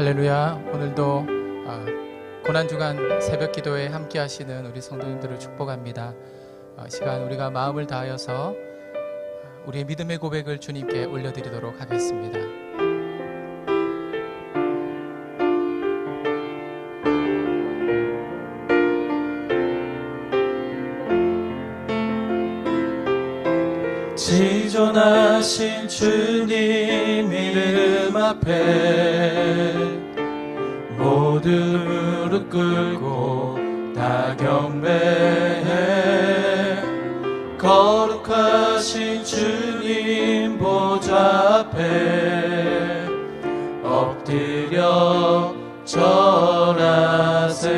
할렐루야. 오늘도 고난주간 새벽기도에 함께 하시는 우리 성도님들을 축복합니다. 시간 우리가 마음을 다하여서 우리의 믿음의 고백을 주님께 올려드리도록 하겠습니다. 지존하신 주님 이름 앞에 모두 무릎 꿇고 다 경배해. 거룩하신 주님 보좌 앞에 엎드려 절하세.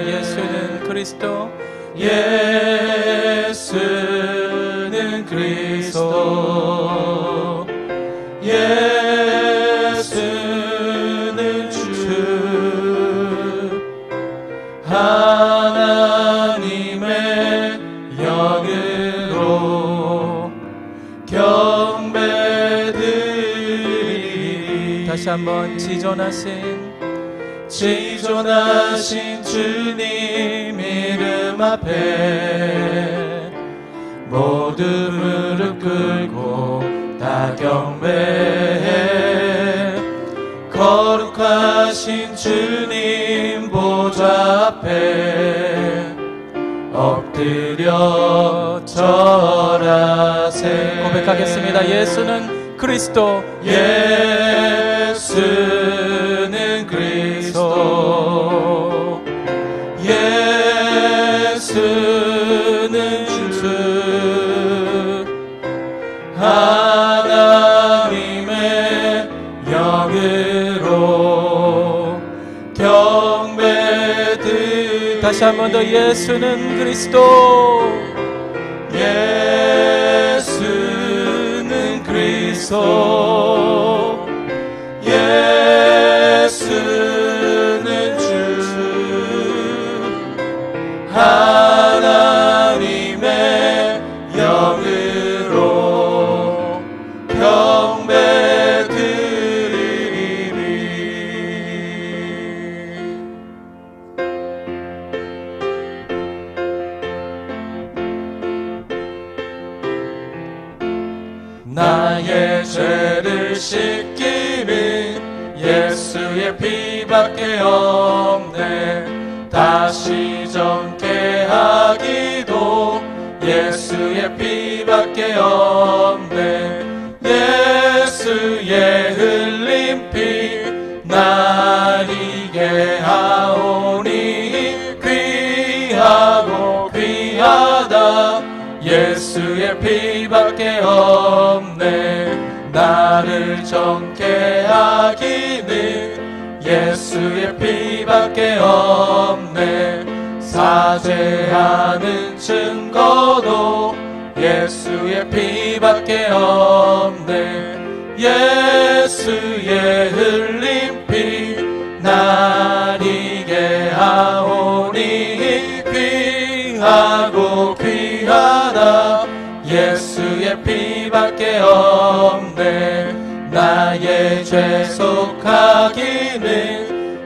예수는 그리스도, 예수는 그리스도, 예수는 주 하나님의 영으로 경배드리리. 다시 한번 지존하신 주님 이름 앞에 모두 무릎 꿇고 다 경배해. 거룩하신 주님 보좌 앞에 엎드려 절하세. 고백하겠습니다. 예수는 그리스도, 예수는 그리스도, 예수는 주 하나님의 영으로 경배드리리. 다시 한 번 더. 예수는 그리스도, 예수는 그리스도, 예수는 주 하나님의 영으로 경배드리리. 나의 죄를 씻기는 예수의 피밖에 없네. 다시 정케하기도 예수의 피밖에 없네. 예수의 흘린 피 날 이게 하오니 귀하고 귀하다. 예수의 피밖에 없네. 나를 정케하기는 예수의 피밖에 없네. 사죄하는 증거도 예수의 피밖에 없네. 예수의 흘린 피 날 이게 하오니 귀하고 귀하다. 예수의 피밖에 없네. 나의 죄 속하기는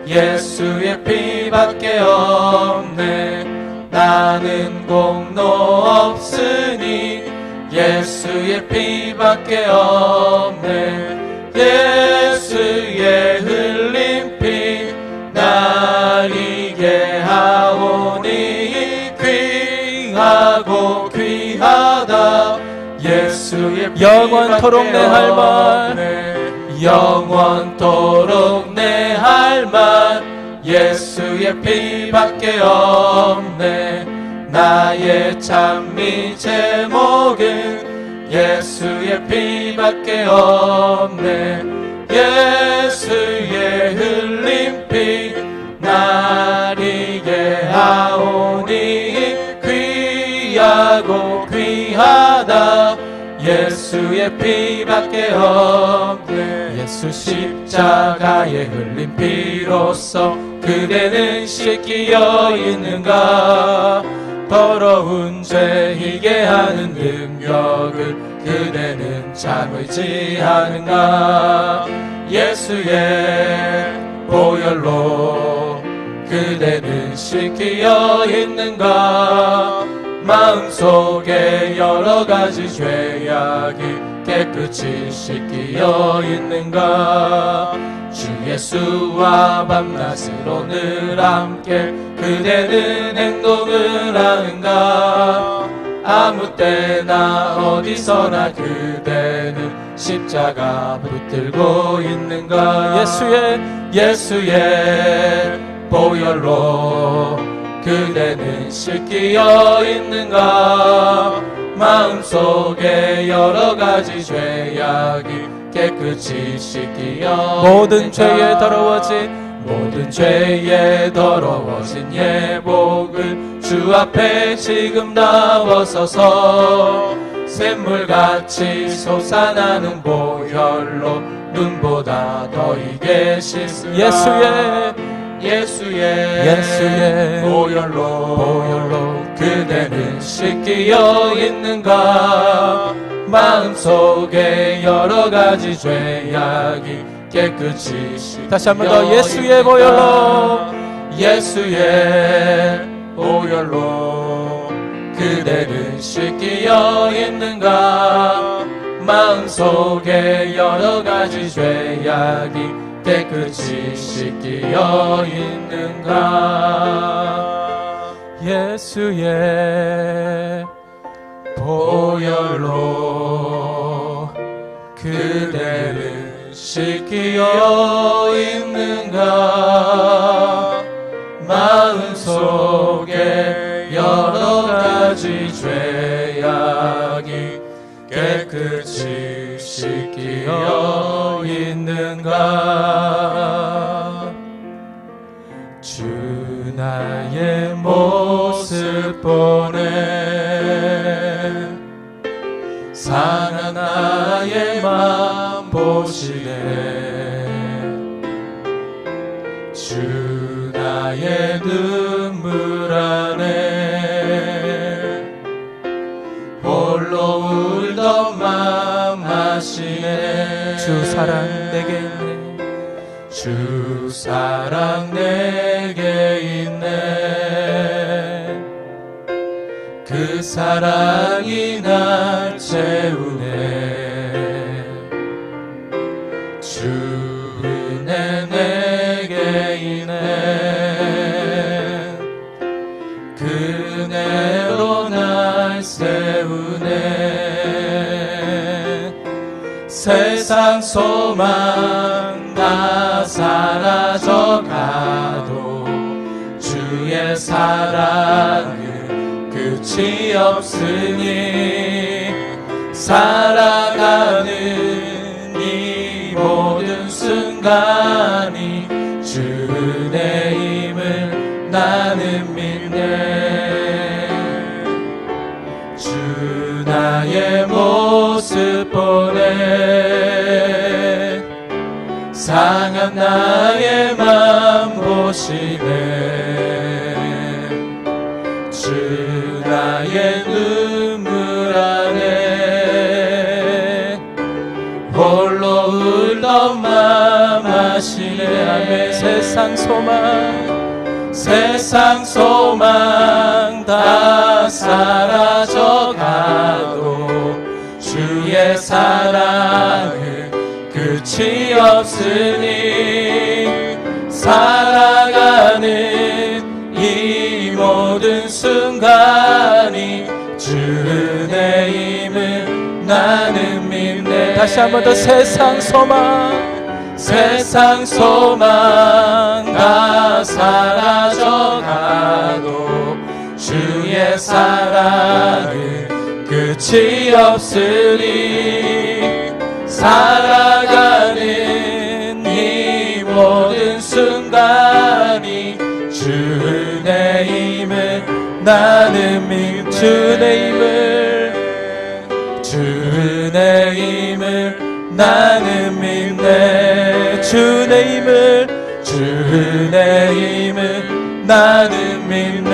예수의 피밖에 없네. 나는 공로 없으니 예수의 피밖에 없네. 예수의 흘린 피 날 이게 하오니 귀하고 귀하다. 예수의 영원토록 내 할 말, 영원토록 내 할 말. 예수의 피밖에 없네. 나의 찬미 제목은 예수의 피밖에 없네. 예수의 흘린 피 날 이게 하오니 귀하고 귀하다. 예수의 피밖에 없네. 예수 십자가에 흘린 피로써 그대는 씻기어 있는가. 더러운 죄 희게 하는 능력을 그대는 참을지 하는가. 예수의 보혈로 그대는 씻기어 있는가? 마음속에 여러 가지 죄악이 깨끗이 씻기어 있는가? 주 예수와 밤낮으로 늘 함께 그대는 행동을 하는가? 아무 때나 어디서나 그대는 십자가 붙들고 있는가? 예수의 보혈로 그대는 씻기어 있는가? 마음속에 여러 가지 죄악이 깨끗이 씻기어 모든 죄에 더러워진 예복을 주 앞에 지금 나와서서 샘물같이 솟아나는 보혈로 눈보다 더 이게 씻으라. 예수의 보혈로 그대는 씻기어 있는가? 마음속에 여러 가지 죄악이 깨끗이 씻기어 다시 한 번 더 예수의 보혈로 그대는 씻기어 있는가? 마음속에 여러 가지 죄악이 깨끗이 씻기어 있는가? 예수의 보혈로 그대는 씻기어 있는가? 마음속에 여러 가지 죄악이 깨끗이 씻기어 있는가? 주 나의 모습 보네 상한 나의 맘 보시네 주 나의 눈물 안에 홀로 울던 맘 아시네 주 사랑 내게 있네 주 사랑 내게 있네 그 사랑이 날 채우네 주 은혜 내게 있네 그 은혜로 날 세우네 세상 소망 다 사라져가도 주의 사랑은 끝이 없으니 살아가는 이 모든 순간이 주 은혜임을 나는 믿네 주 나의 모습 보네 상한 나의 맘 보시네 주 나의 눈물 안에 홀로 울던 맘 아시네 세상 소망 다 사라져가도 주의 사랑은 끝이 없으니 살아가는 이 모든 순간이 주 은혜임을 나는 믿네 다시 한 번 더 세상 소망 다 사라져가도 주의 사랑은 끝이 없으니 살아가는 이 모든 순간이 주 은혜임을 나는 믿네 주 은혜임을 나는 믿네 주 은혜임을 나는 믿네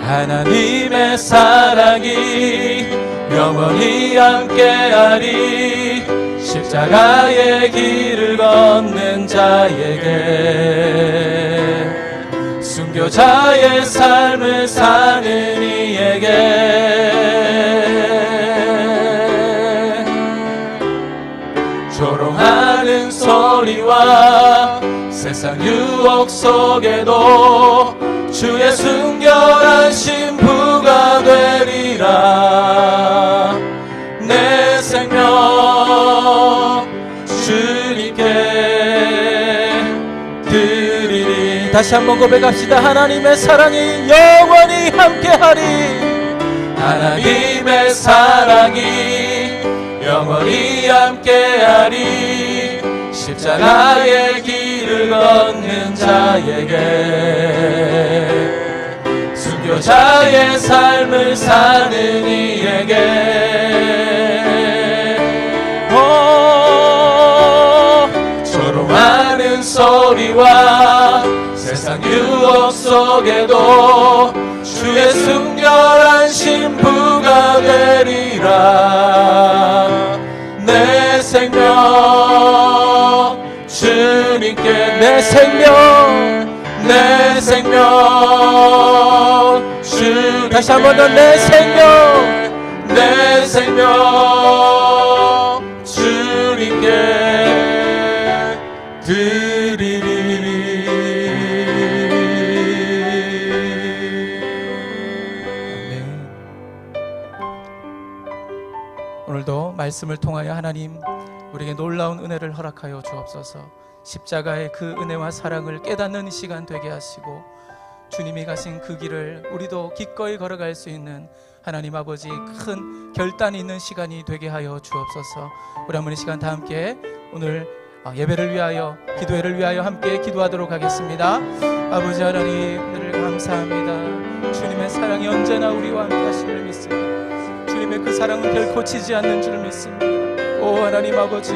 하나님의 사랑이 영원히 함께하리 십자가의 길을 걷는 자에게, 순교자의 삶을 사는 이에게, 조롱하는 소리와 세상 유혹 속에도 주의 순결한 신부가 되리라. 내 생명 주님께 드리리. 다시 한번 고백합시다. 하나님의 사랑이 영원히 함께하리. 하나님의 사랑이 영원히 함께하리. 십자가의 길을 걷는 자에게, 순교자의 삶을 사는 이에게, 조롱하는 소리와 세상 유혹 속에도 주의 순결한 신부가 되리라. 내 생명 주님께, 내 생명, 내 생명 주님께, 다시 한 번 더 내 생명, 내 생명 주님께 드리리. 아멘. 오늘도 말씀을 통하여 하나님 우리에게 놀라운 은혜를 허락하여 주옵소서. 십자가의 그 은혜와 사랑을 깨닫는 시간 되게 하시고, 주님이 가신 그 길을 우리도 기꺼이 걸어갈 수 있는 하나님 아버지 큰 결단이 있는 시간이 되게 하여 주옵소서. 우리 한번 이 시간 다 함께 오늘 예배를 위하여, 기도회를 위하여 함께 기도하도록 하겠습니다. 아버지 하나님, 은혜를 감사합니다. 주님의 사랑이 언제나 우리와 함께 하심을 믿습니다. 주님의 그 사랑은 결코 지지 않는 줄 믿습니다. 오 하나님 아버지,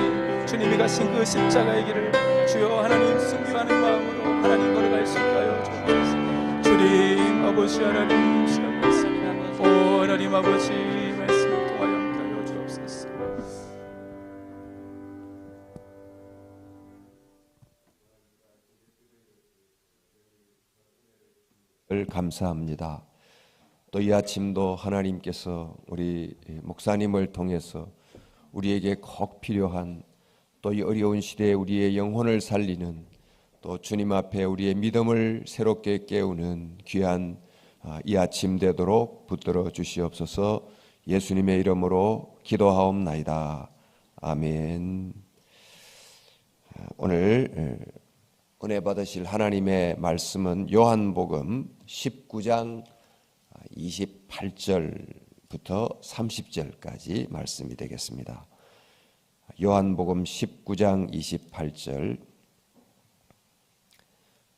주님이 가신 그 십자가의 길을 주여 하나님 순교하는 마음으로 하나님 걸어갈 수 있게 하여 주옵소서. 주님 아버지 하나님 시간 있습니다. 오 하나님 아버지 말씀을 통하여 함께 하여 주옵소서. 감사합니다. 또 이 아침도 하나님께서 우리 목사님을 통해서 우리에게 꼭 필요한, 또 이 어려운 시대에 우리의 영혼을 살리는, 또 주님 앞에 우리의 믿음을 새롭게 깨우는 귀한 이 아침 되도록 붙들어 주시옵소서. 예수님의 이름으로 기도하옵나이다. 아멘. 오늘 은혜 받으실 하나님의 말씀은 요한복음 19장 28절부터 30절까지 말씀이 되겠습니다. 요한복음 19장 28절.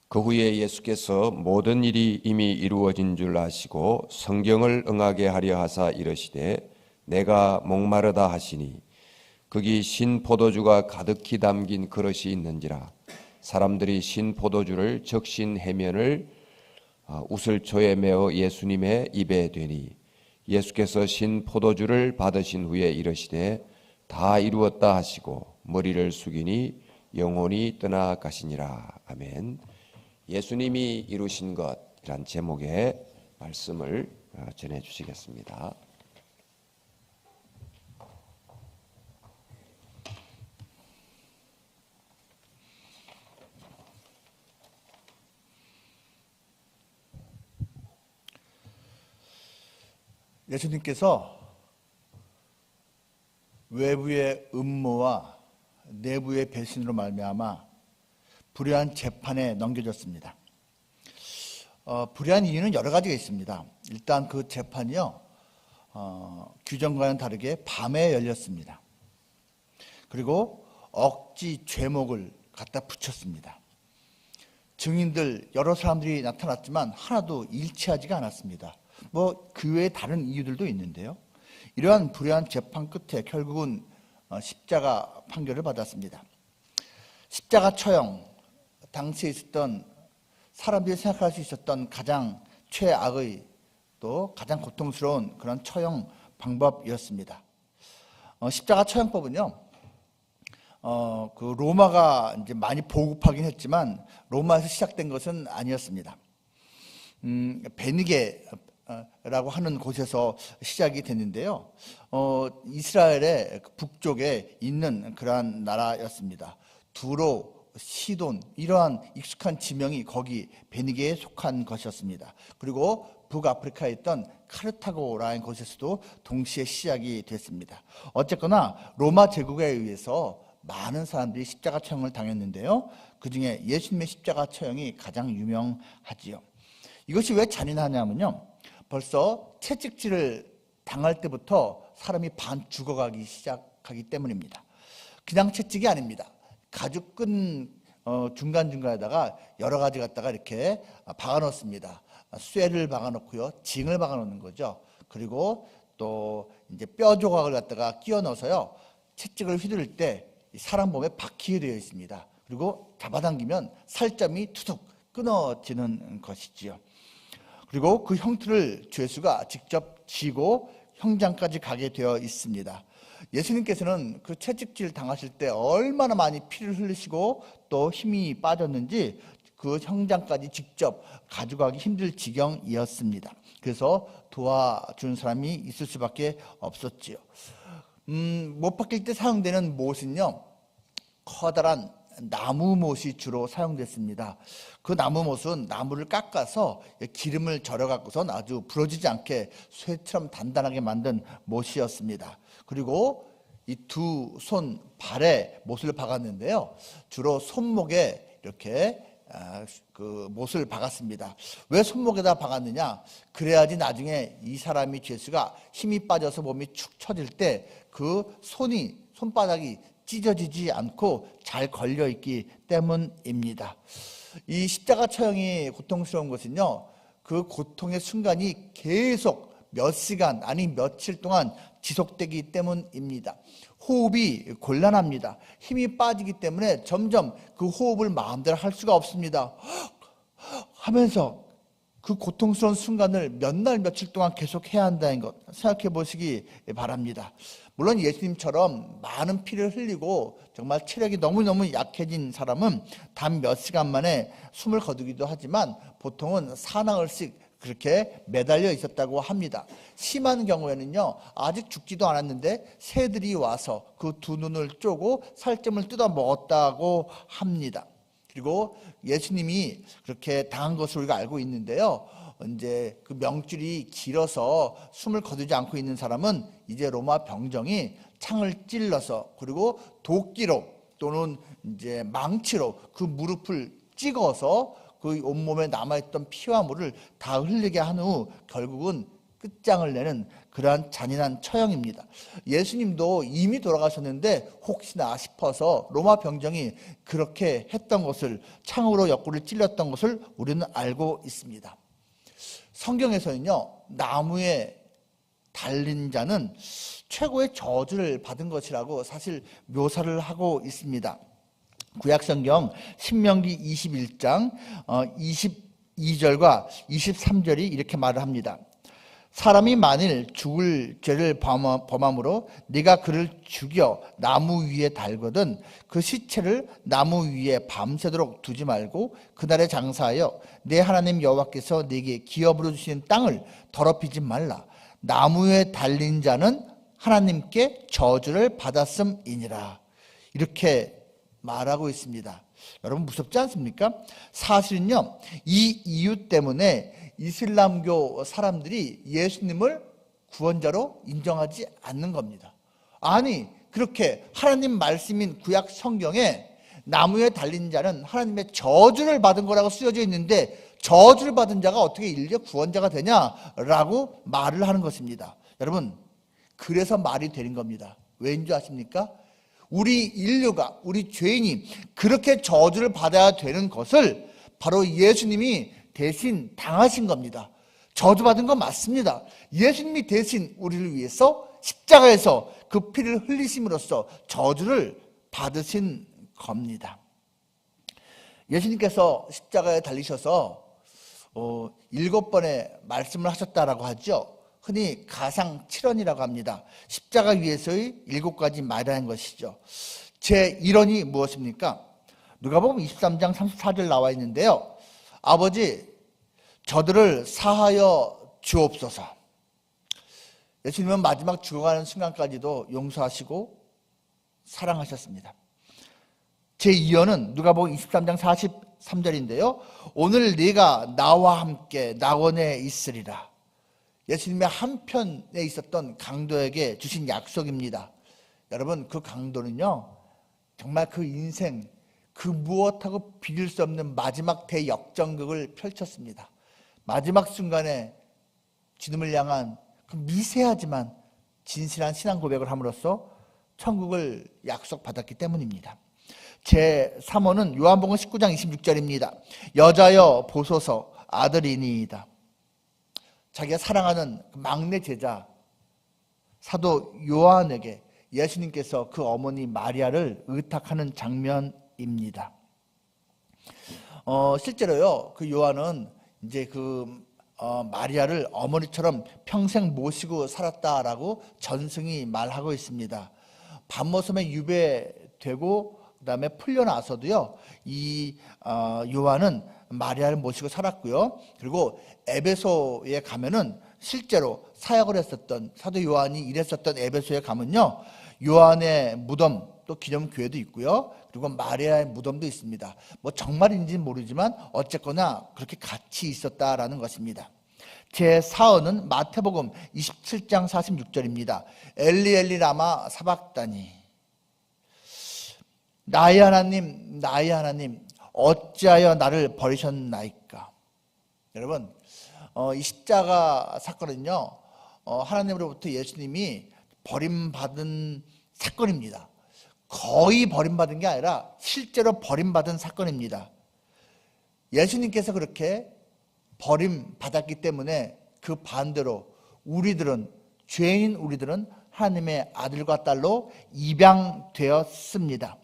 그 후에 예수께서 모든 일이 이미 이루어진 줄 아시고 성경을 응하게 하려 하사 이르시되, 내가 목마르다 하시니 거기 신 포도주가 가득히 담긴 그릇이 있는지라. 사람들이 신 포도주를 적신 해면을 우슬초에 메어 예수님의 입에 대니, 예수께서 신 포도주를 받으신 후에 이르시되 다 이루었다 하시고 머리를 숙이니 영혼이 떠나가시니라. 아멘. 예수님이 이루신 것이란 제목의 말씀을 전해 주시겠습니다. 예수님께서 외부의 음모와 내부의 배신으로 말미암아 불의한 재판에 넘겨졌습니다. 불의한 이유는 여러 가지가 있습니다. 일단 그 재판이요, 규정과는 다르게 밤에 열렸습니다. 그리고 억지 죄목을 갖다 붙였습니다. 증인들 여러 사람들이 나타났지만 하나도 일치하지가 않았습니다. 그 외에 다른 이유들도 있는데요. 이러한 불의한 재판 끝에 결국은 십자가 판결을 받았습니다. 십자가 처형, 당시에 있었던 사람들이 생각할 수 있었던 가장 최악의, 또 가장 고통스러운 그런 처형 방법이었습니다. 십자가 처형법은요, 그 로마가 이제 많이 보급하긴 했지만 로마에서 시작된 것은 아니었습니다. 베니게라고 하는 곳에서 시작이 됐는데요. 이스라엘의 북쪽에 있는 그러한 나라였습니다. 두로, 시돈 이러한 익숙한 지명이 거기 베니게에 속한 것이었습니다. 그리고 북아프리카에 있던 카르타고라는 곳에서도 동시에 시작이 됐습니다. 어쨌거나 로마 제국에 의해서 많은 사람들이 십자가 처형을 당했는데요. 그중에 예수님의 십자가 처형이 가장 유명하지요. 이것이 왜 잔인하냐면요, 벌써 채찍질을 당할 때부터 사람이 반 죽어가기 시작하기 때문입니다. 그냥 채찍이 아닙니다. 가죽끈 중간중간에다가 여러 가지 갖다가 이렇게 박아놓습니다. 쇠를 박아놓고요, 징을 박아놓는 거죠. 그리고 또 이제 뼈 조각을 갖다가 끼워 넣어서요, 채찍을 휘두를 때 사람 몸에 박히게 되어 있습니다. 그리고 잡아당기면 살점이 투둑 끊어지는 것이지요. 그리고 그 형틀을 죄수가 직접 쥐고 형장까지 가게 되어 있습니다. 예수님께서는 그 채찍질 당하실 때 얼마나 많이 피를 흘리시고 또 힘이 빠졌는지 그 형장까지 직접 가져가기 힘들 지경이었습니다. 그래서 도와주는 사람이 있을 수밖에 없었지요. 못 박힐 때 사용되는 못은요, 커다란 나무 못이 주로 사용됐습니다. 그 나무 못은 나무를 깎아서 기름을 절여 갖고선 아주 부러지지 않게 쇠처럼 단단하게 만든 못이었습니다. 그리고 이 두 손 발에 못을 박았는데요, 주로 손목에 이렇게 그 못을 박았습니다. 왜 손목에다 박았느냐? 그래야지 나중에 이 사람이 죄수가 힘이 빠져서 몸이 축 처질 때 그 손바닥이 찢어지지 않고 잘 걸려있기 때문입니다. 이 십자가 처형이 고통스러운 것은요, 그 고통의 순간이 계속 몇 시간 아니 며칠 동안 지속되기 때문입니다. 호흡이 곤란합니다. 힘이 빠지기 때문에 점점 그 호흡을 마음대로 할 수가 없습니다. 하면서 그 고통스러운 순간을 몇 날 며칠 동안 계속 해야 한다는 것 생각해 보시기 바랍니다. 물론 예수님처럼 많은 피를 흘리고 정말 체력이 너무너무 약해진 사람은 단 몇 시간 만에 숨을 거두기도 하지만 보통은 사나흘씩 그렇게 매달려 있었다고 합니다. 심한 경우에는요, 아직 죽지도 않았는데 새들이 와서 그 두 눈을 쪼고 살점을 뜯어 먹었다고 합니다. 그리고 예수님이 그렇게 당한 것으로 우리가 알고 있는데요, 이제 그 명줄이 길어서 숨을 거두지 않고 있는 사람은 이제 로마 병정이 창을 찔러서 그리고 도끼로 또는 이제 망치로 그 무릎을 찍어서 그 온몸에 남아있던 피와 물을 다 흘리게 한 후 결국은 끝장을 내는 그러한 잔인한 처형입니다. 예수님도 이미 돌아가셨는데 혹시나 싶어서 로마 병정이 그렇게 했던 것을, 창으로 옆구리를 찔렸던 것을 우리는 알고 있습니다. 성경에서는요, 나무에 달린 자는 최고의 저주를 받은 것이라고 사실 묘사를 하고 있습니다. 구약성경 신명기 21장 22절과 23절이 이렇게 말을 합니다. 사람이 만일 죽을 죄를 범함으로 네가 그를 죽여 나무 위에 달거든 그 시체를 나무 위에 밤새도록 두지 말고 그날에 장사하여 내 하나님 여호와께서 네게 기업으로 주시는 땅을 더럽히지 말라. 나무에 달린 자는 하나님께 저주를 받았음이니라. 이렇게 말하고 있습니다. 여러분 무섭지 않습니까? 사실은요, 이 이유 때문에 이슬람교 사람들이 예수님을 구원자로 인정하지 않는 겁니다. 아니, 그렇게 하나님 말씀인 구약 성경에 나무에 달린 자는 하나님의 저주를 받은 거라고 쓰여져 있는데 저주를 받은 자가 어떻게 일려 구원자가 되냐라고 말을 하는 것입니다. 여러분, 그래서 말이 되는 겁니다. 왜인 줄 아십니까? 우리 인류가, 우리 죄인이 그렇게 저주를 받아야 되는 것을 바로 예수님이 대신 당하신 겁니다. 저주받은 건 맞습니다. 예수님이 대신 우리를 위해서 십자가에서 그 피를 흘리심으로써 저주를 받으신 겁니다. 예수님께서 십자가에 달리셔서 7번의 말씀을 하셨다라고 하죠. 흔히 가상 7원이라고 합니다. 십자가 위에서의 7가지 말이라는 것이죠. 제 1원이 무엇입니까? 누가복음 23장 34절 나와 있는데요. 아버지, 저들을 사하여 주옵소서. 예수님은 마지막 죽어가는 순간까지도 용서하시고 사랑하셨습니다. 제 2원은 누가복음 23장 43절인데요. 오늘 네가 나와 함께 낙원에 있으리라. 예수님의 한편에 있었던 강도에게 주신 약속입니다. 여러분, 그 강도는요, 정말 그 인생, 그 무엇하고 비길 수 없는 마지막 대역전극을 펼쳤습니다. 마지막 순간에 주님을 향한 그 미세하지만 진실한 신앙 고백을 함으로써 천국을 약속받았기 때문입니다. 제 3호는 요한복음 19장 26절입니다. 여자여 보소서 아들이니이다. 자기가 사랑하는 막내 제자 사도 요한에게 예수님께서 그 어머니 마리아를 의탁하는 장면입니다. 실제로요, 그 요한은 이제 마리아를 어머니처럼 평생 모시고 살았다라고 전승이 말하고 있습니다. 밤모섬에 유배되고 그다음에 풀려나서도요, 이 요한은 마리아를 모시고 살았고요. 그리고 에베소에 가면은 실제로 사역을 했었던 사도 요한이 일했었던 에베소에 가면요, 요한의 무덤 또 기념교회도 있고요. 그리고 마리아의 무덤도 있습니다. 뭐 정말인지는 모르지만 어쨌거나 그렇게 같이 있었다라는 것입니다. 제 4호는 마태복음 27장 46절입니다. 엘리 엘리 라마 사박다니. 나의 하나님, 나의 하나님, 어찌하여 나를 버리셨나이까. 여러분, 이 십자가 사건은요, 하나님으로부터 예수님이 버림받은 사건입니다. 거의 버림받은 게 아니라 실제로 버림받은 사건입니다. 예수님께서 그렇게 버림받았기 때문에 그 반대로 우리들은, 죄인 우리들은 하나님의 아들과 딸로 입양되었습니다.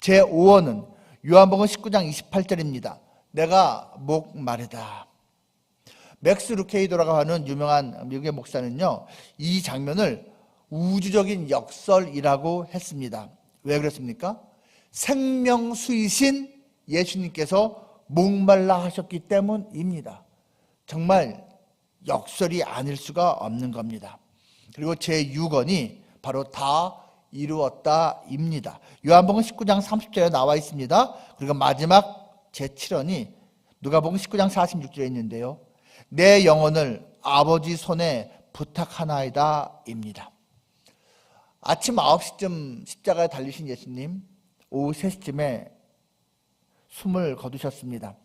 제 5호는 요한복음 19장 28절입니다. 내가 목마르다. 맥스 루케이도라고 하는 유명한 미국의 목사는요, 이 장면을 우주적인 역설이라고 했습니다. 왜 그랬습니까? 생명수이신 예수님께서 목말라 하셨기 때문입니다. 정말 역설이 아닐 수가 없는 겁니다. 그리고 제 6원이 바로 다 이루었다입니다. 요한복음 19장 30절에 나와 있습니다. 그리고 마지막 제 7원이 누가복음 19장 46절에 있는데요. 내 영혼을 아버지 손에 부탁하나이다입니다. 아침 9시쯤 십자가에 달리신 예수님, 오후 3시쯤에 숨을 거두셨습니다.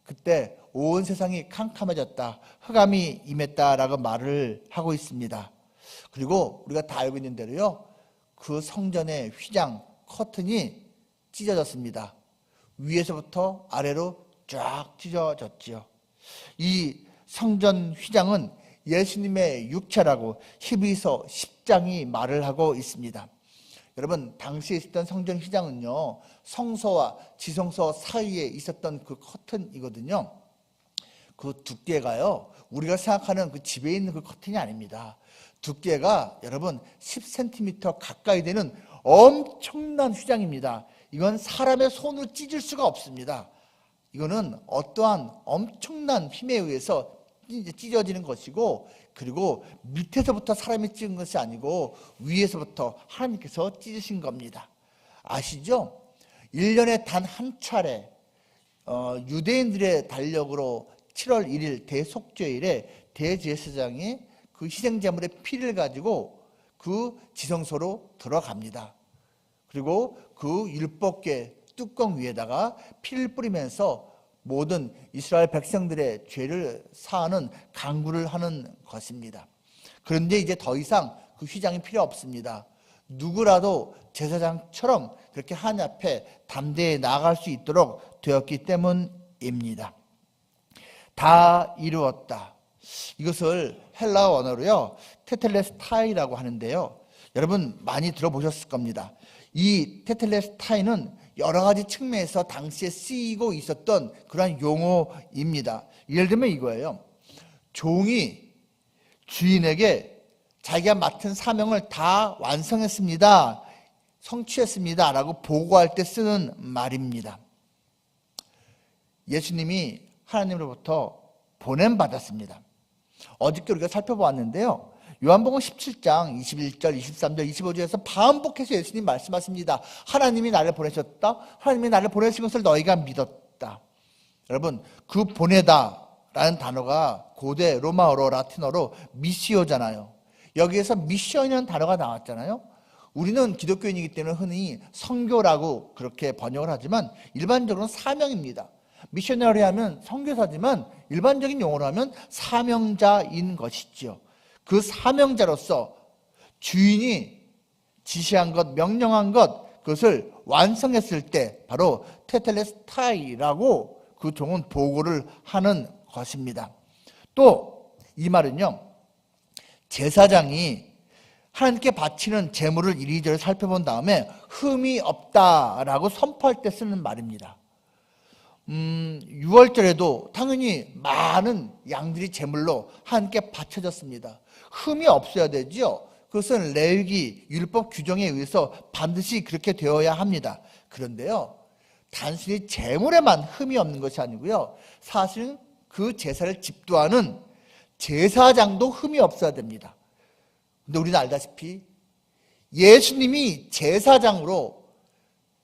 그때 온 세상이 캄캄해졌다, 흑암이 임했다라고 말을 하고 있습니다. 그리고 우리가 다 알고 있는 대로요, 그 성전의 휘장, 커튼이 찢어졌습니다. 위에서부터 아래로 쫙 찢어졌지요. 이 성전 휘장은 예수님의 육체라고 히브리서 10장이 말을 하고 있습니다. 여러분, 당시에 있었던 성전 휘장은요, 성소와 지성소 사이에 있었던 그 커튼이거든요. 그 두께가요, 우리가 생각하는 그 집에 있는 그 커튼이 아닙니다. 두께가 여러분 10cm 가까이 되는 엄청난 휘장입니다. 이건 사람의 손으로 찢을 수가 없습니다. 이거는 어떠한 엄청난 힘에 의해서 찢어지는 것이고, 그리고 밑에서부터 사람이 찢은 것이 아니고 위에서부터 하나님께서 찢으신 겁니다. 아시죠? 1년에 단 한 차례 유대인들의 달력으로 7월 1일 대속죄일에 대제사장이 그 희생제물의 피를 가지고 그 지성소로 들어갑니다. 그리고 그 율법궤 뚜껑 위에다가 피를 뿌리면서 모든 이스라엘 백성들의 죄를 사하는 간구를 하는 것입니다. 그런데 이제 더 이상 그 휘장이 필요 없습니다. 누구라도 제사장처럼 그렇게 하나님 앞에 담대히 나아갈 수 있도록 되었기 때문입니다. 다 이루었다. 이것을 헬라어 언어로요, 테텔레스타이라고 하는데요. 여러분 많이 들어보셨을 겁니다. 이 테텔레스타이는 여러 가지 측면에서 당시에 쓰이고 있었던 그러한 용어입니다. 예를 들면 이거예요. 종이 주인에게 자기가 맡은 사명을 다 완성했습니다. 성취했습니다 라고 보고할 때 쓰는 말입니다. 예수님이 하나님으로부터 보냄받았습니다. 어저께 우리가 살펴보았는데요, 요한복음 17장 21절, 23절, 25절에서 반복해서 예수님 말씀하십니다. 하나님이 나를 보내셨다, 하나님이 나를 보내신 것을 너희가 믿었다. 여러분, 그 보내다 라는 단어가 고대 로마어로, 라틴어로 미시오잖아요. 여기에서 미션이라는 단어가 나왔잖아요. 우리는 기독교인이기 때문에 흔히 선교라고 그렇게 번역을 하지만 일반적으로는 사명입니다. 미셔너리 하면 선교사지만 일반적인 용어로 하면 사명자인 것이지요. 그 사명자로서 주인이 지시한 것, 명령한 것, 그것을 완성했을 때 바로 테텔레스타이라고 그 종은 보고를 하는 것입니다. 또 이 말은요, 제사장이 하나님께 바치는 제물을 이리저리 살펴본 다음에 흠이 없다라고 선포할 때 쓰는 말입니다. 6월절에도 당연히 많은 양들이 제물로 하나님께 바쳐졌습니다. 흠이 없어야 되지요. 그것은 레위기 율법 규정에 의해서 반드시 그렇게 되어야 합니다. 그런데요, 단순히 제물에만 흠이 없는 것이 아니고요, 사실은 그 제사를 집도하는 제사장도 흠이 없어야 됩니다. 근데 우리는 알다시피 예수님이 제사장으로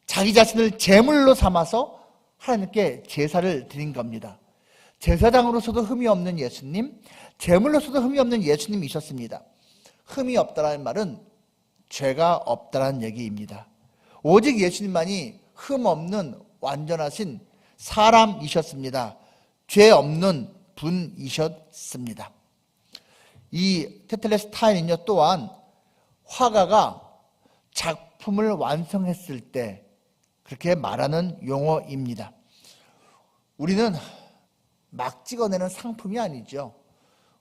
자기 자신을 제물로 삼아서 하나님께 제사를 드린 겁니다. 제사장으로서도 흠이 없는 예수님, 제물로서도 흠이 없는 예수님이셨습니다. 흠이 없다라는 말은 죄가 없다라는 얘기입니다. 오직 예수님만이 흠 없는 완전하신 사람이셨습니다. 죄 없는 분이셨습니다. 이 테텔레스타이는요, 또한 화가가 작품을 완성했을 때 그렇게 말하는 용어입니다. 우리는 막 찍어내는 상품이 아니죠.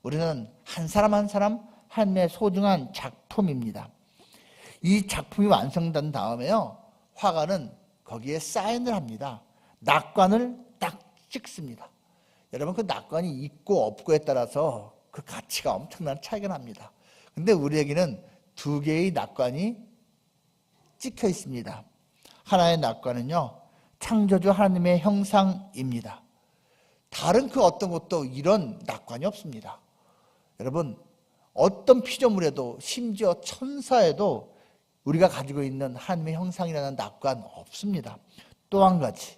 우리는 한 사람 한 사람 하나님의 소중한 작품입니다. 이 작품이 완성된 다음에요, 화가는 거기에 사인을 합니다. 낙관을 딱 찍습니다. 여러분, 그 낙관이 있고 없고에 따라서 그 가치가 엄청난 차이가 납니다. 근데 우리에게는 두 개의 낙관이 찍혀 있습니다. 하나의 낙관은요, 창조주 하나님의 형상입니다. 다른 그 어떤 것도 이런 낙관이 없습니다. 여러분, 어떤 피조물에도 심지어 천사에도 우리가 가지고 있는 하나님의 형상이라는 낙관 없습니다. 또 한 가지,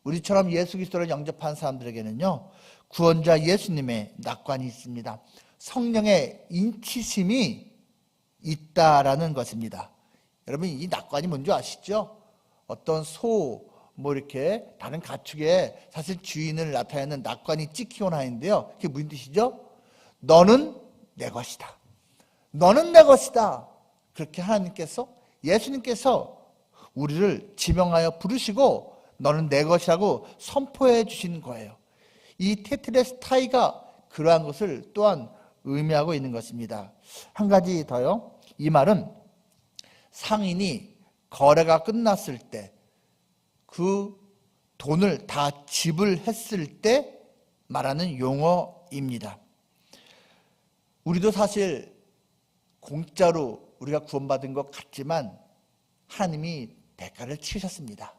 우리처럼 예수 그리스도를 영접한 사람들에게는요, 구원자 예수님의 낙관이 있습니다. 성령의 인치심이 있다라는 것입니다. 여러분, 이 낙관이 뭔지 아시죠? 어떤 소, 이렇게 다른 가축에 사실 주인을 나타내는 낙관이 찍히곤 하는데요, 그게 무슨 뜻이죠? 너는 내 것이다. 너는 내 것이다. 그렇게 하나님께서, 예수님께서 우리를 지명하여 부르시고 너는 내 것이라고 선포해 주신 거예요. 이 테텔레스타이가 그러한 것을 또한 의미하고 있는 것입니다. 한 가지 더요. 이 말은 상인이 거래가 끝났을 때 그 돈을 다 지불했을 때 말하는 용어입니다. 우리도 사실 공짜로 우리가 구원받은 것 같지만 하나님이 대가를 치르셨습니다.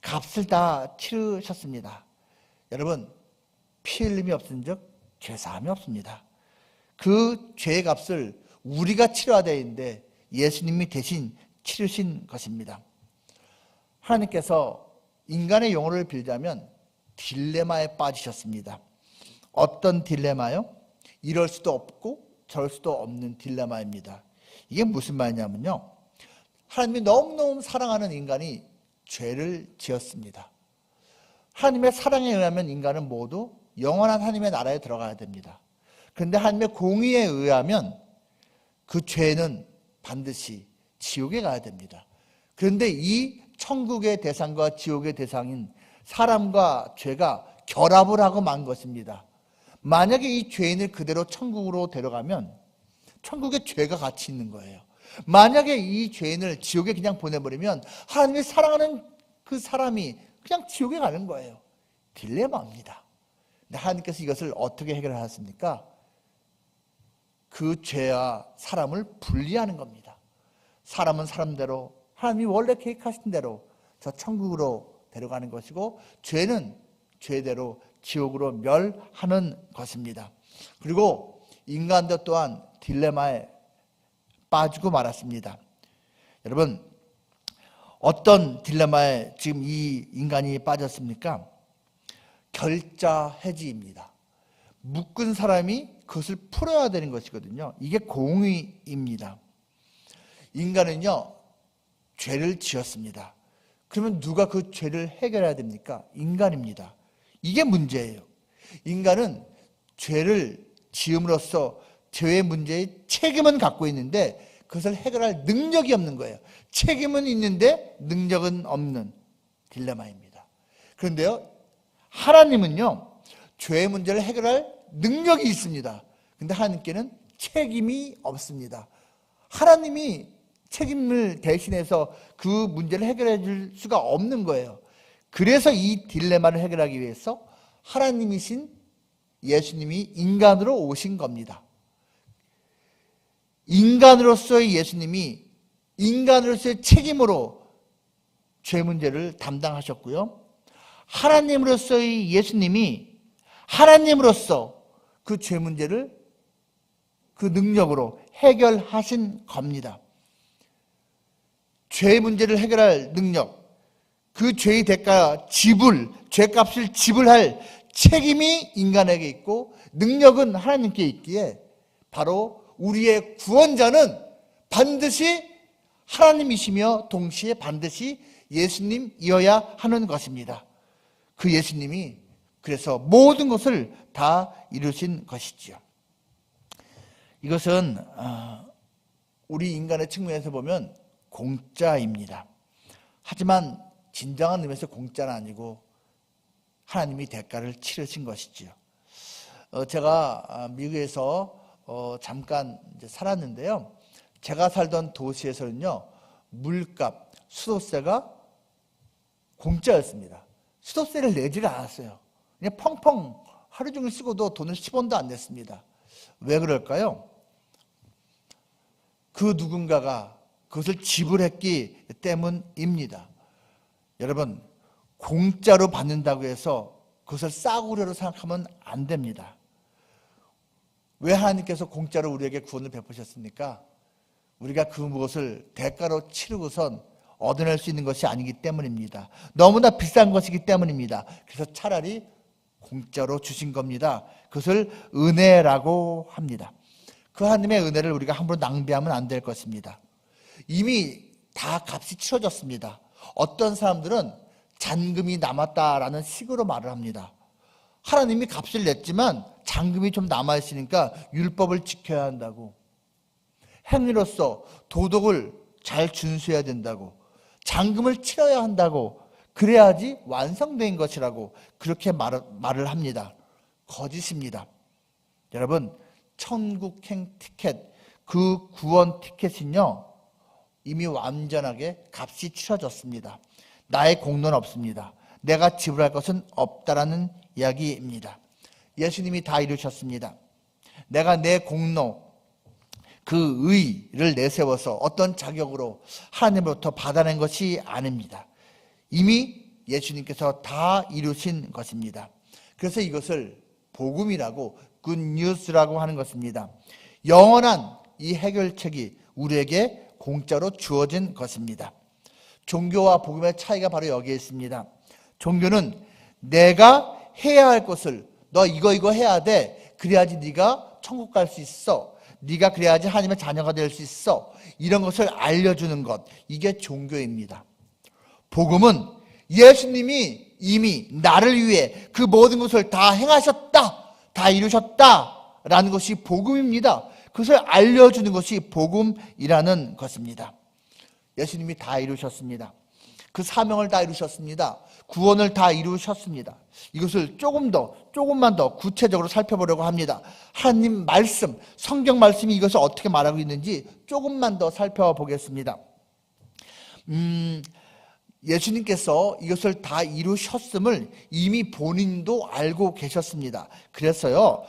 값을 다 치르셨습니다. 여러분, 피 흘림이 없은즉 죄사함이 없습니다. 그 죄의 값을 우리가 치러야 되는데 예수님이 대신 치르신 것입니다. 하나님께서 인간의 용어를 빌자면 딜레마에 빠지셨습니다. 어떤 딜레마요? 이럴 수도 없고 저럴 수도 없는 딜레마입니다. 이게 무슨 말이냐면요, 하나님이 너무너무 사랑하는 인간이 죄를 지었습니다. 하나님의 사랑에 의하면 인간은 모두 영원한 하나님의 나라에 들어가야 됩니다. 그런데 하나님의 공의에 의하면 그 죄는 반드시 지옥에 가야 됩니다. 그런데 이 천국의 대상과 지옥의 대상인 사람과 죄가 결합을 하고 만 것입니다. 만약에 이 죄인을 그대로 천국으로 데려가면 천국에 죄가 같이 있는 거예요. 만약에 이 죄인을 지옥에 그냥 보내버리면 하나님이 사랑하는 그 사람이 그냥 지옥에 가는 거예요. 딜레마입니다. 근데 하나님께서 이것을 어떻게 해결하셨습니까? 그 죄와 사람을 분리하는 겁니다. 사람은 사람대로, 하나님이 원래 계획하신 대로 저 천국으로 데려가는 것이고, 죄는 죄대로 지옥으로 멸하는 것입니다. 그리고 인간도 또한 딜레마에 빠지고 말았습니다. 여러분, 어떤 딜레마에 지금 이 인간이 빠졌습니까? 결자해지입니다. 묶은 사람이 그것을 풀어야 되는 것이거든요. 이게 공의입니다. 인간은요, 죄를 지었습니다. 그러면 누가 그 죄를 해결해야 됩니까? 인간입니다. 이게 문제예요. 인간은 죄를 지음으로써 죄의 문제에 책임은 갖고 있는데 그것을 해결할 능력이 없는 거예요. 책임은 있는데 능력은 없는 딜레마입니다. 그런데요, 하나님은요, 죄의 문제를 해결할 능력이 있습니다. 근데 하나님께는 책임이 없습니다. 하나님이 책임을 대신해서 그 문제를 해결해 줄 수가 없는 거예요. 그래서 이 딜레마를 해결하기 위해서 하나님이신 예수님이 인간으로 오신 겁니다. 인간으로서의 예수님이 인간으로서의 책임으로 죄 문제를 담당하셨고요. 하나님으로서의 예수님이 하나님으로서 그 죄 문제를 그 능력으로 해결하신 겁니다. 죄 문제를 해결할 능력, 그 죄의 대가 지불, 죄값을 지불할 책임이 인간에게 있고 능력은 하나님께 있기에 바로 우리의 구원자는 반드시 하나님이시며 동시에 반드시 예수님이어야 하는 것입니다. 그 예수님이 그래서 모든 것을 다 이루신 것이지요. 이것은 우리 인간의 측면에서 보면 공짜입니다. 하지만 진정한 의미에서 공짜는 아니고 하나님이 대가를 치르신 것이지요. 제가 미국에서 잠깐 이제 살았는데요. 제가 살던 도시에서는요, 물값, 수도세가 공짜였습니다. 수도세를 내지를 않았어요. 그냥 펑펑 하루 종일 쓰고도 돈을 10원도 안 냈습니다. 왜 그럴까요? 그 누군가가 그것을 지불했기 때문입니다. 여러분, 공짜로 받는다고 해서 그것을 싸구려로 생각하면 안 됩니다. 왜 하나님께서 공짜로 우리에게 구원을 베푸셨습니까? 우리가 그 무엇을 대가로 치르고선 얻어낼 수 있는 것이 아니기 때문입니다. 너무나 비싼 것이기 때문입니다. 그래서 차라리 공짜로 주신 겁니다. 그것을 은혜라고 합니다. 그 하나님의 은혜를 우리가 함부로 낭비하면 안 될 것입니다. 이미 다 값이 치러졌습니다. 어떤 사람들은 잔금이 남았다라는 식으로 말을 합니다. 하나님이 값을 냈지만 잔금이 좀 남아있으니까 율법을 지켜야 한다고, 행위로서 도덕을 잘 준수해야 된다고, 잔금을 치러야 한다고, 그래야지 완성된 것이라고 그렇게 말을 합니다. 거짓입니다. 여러분, 천국행 티켓, 그 구원 티켓은요, 이미 완전하게 값이 치러졌습니다. 나의 공로는 없습니다. 내가 지불할 것은 없다라는 이야기입니다. 예수님이 다 이루셨습니다. 내가 내 공로, 그 의를 내세워서 어떤 자격으로 하나님으로부터 받아낸 것이 아닙니다. 이미 예수님께서 다 이루신 것입니다. 그래서 이것을 복음이라고, 굿뉴스라고 하는 것입니다. 영원한 이 해결책이 우리에게 공짜로 주어진 것입니다. 종교와 복음의 차이가 바로 여기에 있습니다. 종교는 내가 해야 할 것을, 너 이거 해야 돼, 그래야지 네가 천국 갈 수 있어, 네가 그래야지 하나님의 자녀가 될 수 있어, 이런 것을 알려주는 것, 이게 종교입니다. 복음은 예수님이 이미 나를 위해 그 모든 것을 다 행하셨다, 다 이루셨다라는 것이 복음입니다. 그것을 알려주는 것이 복음이라는 것입니다. 예수님이 다 이루셨습니다. 그 사명을 다 이루셨습니다. 구원을 다 이루셨습니다. 이것을 조금만 더 구체적으로 살펴보려고 합니다. 하나님 말씀, 성경 말씀이 이것을 어떻게 말하고 있는지 조금만 더 살펴보겠습니다. 예수님께서 이것을 다 이루셨음을 이미 본인도 알고 계셨습니다. 그래서요,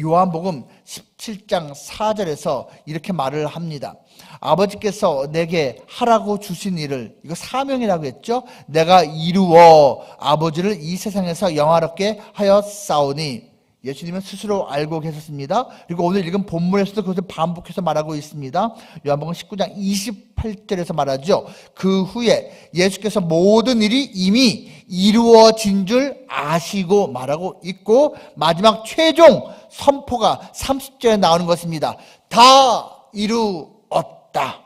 요한복음 17장 4절에서 이렇게 말을 합니다. 아버지께서 내게 하라고 주신 일을, 이거 사명이라고 했죠? 내가 이루어 아버지를 이 세상에서 영화롭게 하였사오니. 예수님은 스스로 알고 계셨습니다. 그리고 오늘 읽은 본문에서도 그것을 반복해서 말하고 있습니다. 요한복음 19장 28절에서 말하죠. 그 후에 예수께서 모든 일이 이미 이루어진 줄 아시고 말하고 있고, 마지막 최종 선포가 30절에 나오는 것입니다. 다 이루었다.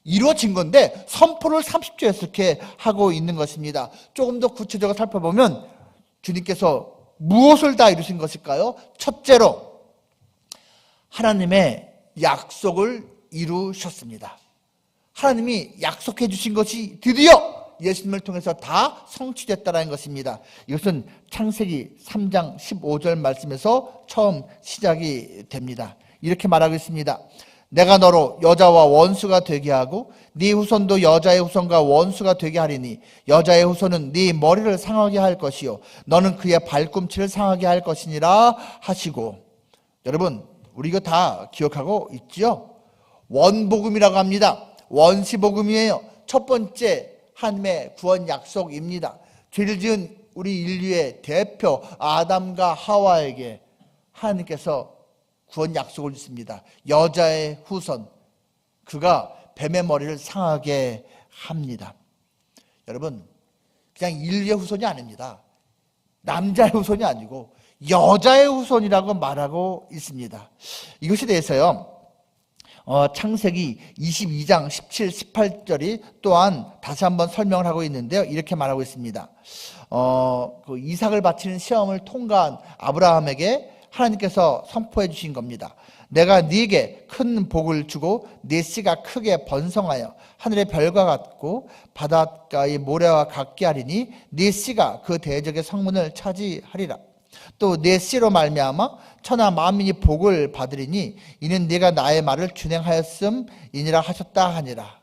이루어진 건데 선포를 30절에서 이렇게 하고 있는 것입니다. 조금 더 구체적으로 살펴보면 주님께서 무엇을 다 이루신 것일까요? 첫째로 하나님의 약속을 이루셨습니다. 하나님이 약속해 주신 것이 드디어 예수님을 통해서 다 성취됐다는 것입니다. 이것은 창세기 3장 15절 말씀에서 처음 시작이 됩니다. 이렇게 말하고 있습니다. 내가 너로 여자와 원수가 되게 하고 네 후손도 여자의 후손과 원수가 되게 하리니 여자의 후손은 네 머리를 상하게 할 것이요 너는 그의 발꿈치를 상하게 할 것이니라 하시고. 여러분, 우리 이거 다 기억하고 있죠? 원복음이라고 합니다. 원시복음이에요. 첫 번째 하나님의 구원 약속입니다. 죄를 지은 우리 인류의 대표 아담과 하와에게 하나님께서 구원 약속을 주십니다. 여자의 후손, 그가 뱀의 머리를 상하게 합니다. 여러분, 그냥 인류의 후손이 아닙니다. 남자의 후손이 아니고 여자의 후손이라고 말하고 있습니다. 이것에 대해서요, 창세기 22장 17, 18절이 또한 다시 한번 설명을 하고 있는데요. 이렇게 말하고 있습니다. 그 이삭을 바치는 시험을 통과한 아브라함에게 하나님께서 선포해 주신 겁니다. 내가 네게 큰 복을 주고 네 씨가 크게 번성하여 하늘의 별과 같고 바닷가의 모래와 같게 하리니 네 씨가 그 대적의 성문을 차지하리라. 또 네 씨로 말미암아 천하 만민이 복을 받으리니 이는 네가 나의 말을 준행하였음이니라 하셨다 하니라.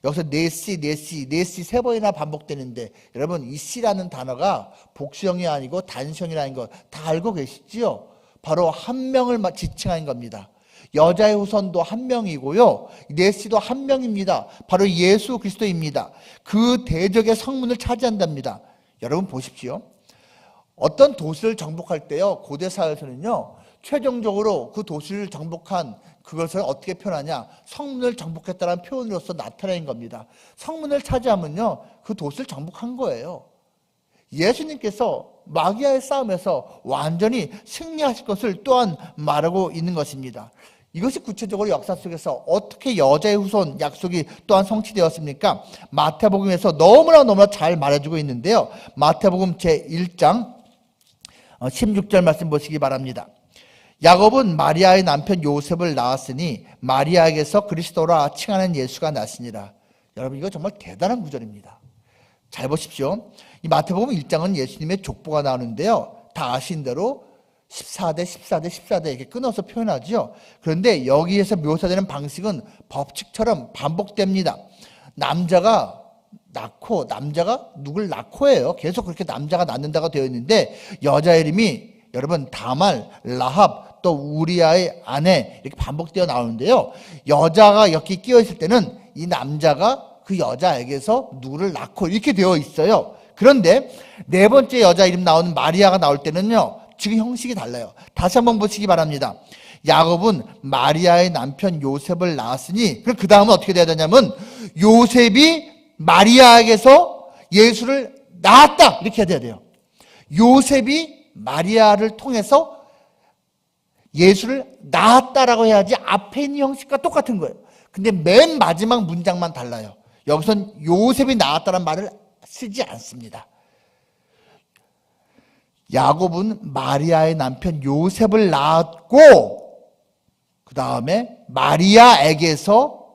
여기서 네 씨 세 번이나 반복되는데, 여러분 이 씨라는 단어가 복수형이 아니고 단수형이라는 거 다 알고 계시지요? 바로 한 명을 지칭한 겁니다. 여자의 후손도 한 명이고요, 네 씨도 한 명입니다. 바로 예수 그리스도입니다. 그 대적의 성문을 차지한답니다. 여러분 보십시오. 어떤 도시를 정복할 때요, 고대 사회에서는요, 최종적으로 그 도시를 정복한 그것을 어떻게 표현하냐, 성문을 정복했다는 표현으로서 나타낸 겁니다. 성문을 차지하면요, 그 도시를 정복한 거예요. 예수님께서 마귀와의 싸움에서 완전히 승리하실 것을 또한 말하고 있는 것입니다. 이것이 구체적으로 역사 속에서 어떻게 여자의 후손 약속이 또한 성취되었습니까? 마태복음에서 너무나 잘 말해주고 있는데요. 마태복음 제1장 16절 말씀 보시기 바랍니다. 야곱은 마리아의 남편 요셉을 낳았으니 마리아에게서 그리스도라 칭하는 예수가 났으니라. 여러분, 이거 정말 대단한 구절입니다. 잘 보십시오. 이 마태복음 1장은 예수님의 족보가 나오는데요, 다 아신 대로 14대 이렇게 끊어서 표현하죠. 그런데 여기에서 묘사되는 방식은 법칙처럼 반복됩니다. 남자가 낳고, 남자가 누굴 낳고예요. 계속 그렇게 남자가 낳는다고 되어 있는데, 여자 이름이 여러분 다말, 라합, 또 우리아의 아내 이렇게 반복되어 나오는데요, 여자가 여기 끼어 있을 때는 이 남자가 그 여자에게서 누구를 낳고 이렇게 되어 있어요. 그런데 네 번째 여자 이름 나오는 마리아가 나올 때는요, 지금 형식이 달라요. 다시 한번 보시기 바랍니다. 야곱은 마리아의 남편 요셉을 낳았으니, 그럼 그 다음은 어떻게 돼야 되냐면 요셉이 마리아에게서 예수를 낳았다 이렇게 해야 돼요. 요셉이 마리아를 통해서 예수를 낳았다라고 해야지 앞에 있는 형식과 똑같은 거예요. 근데 맨 마지막 문장만 달라요. 여기선 요셉이 낳았다는 말을 쓰지 않습니다. 야곱은 마리아의 남편 요셉을 낳았고, 그 다음에 마리아에게서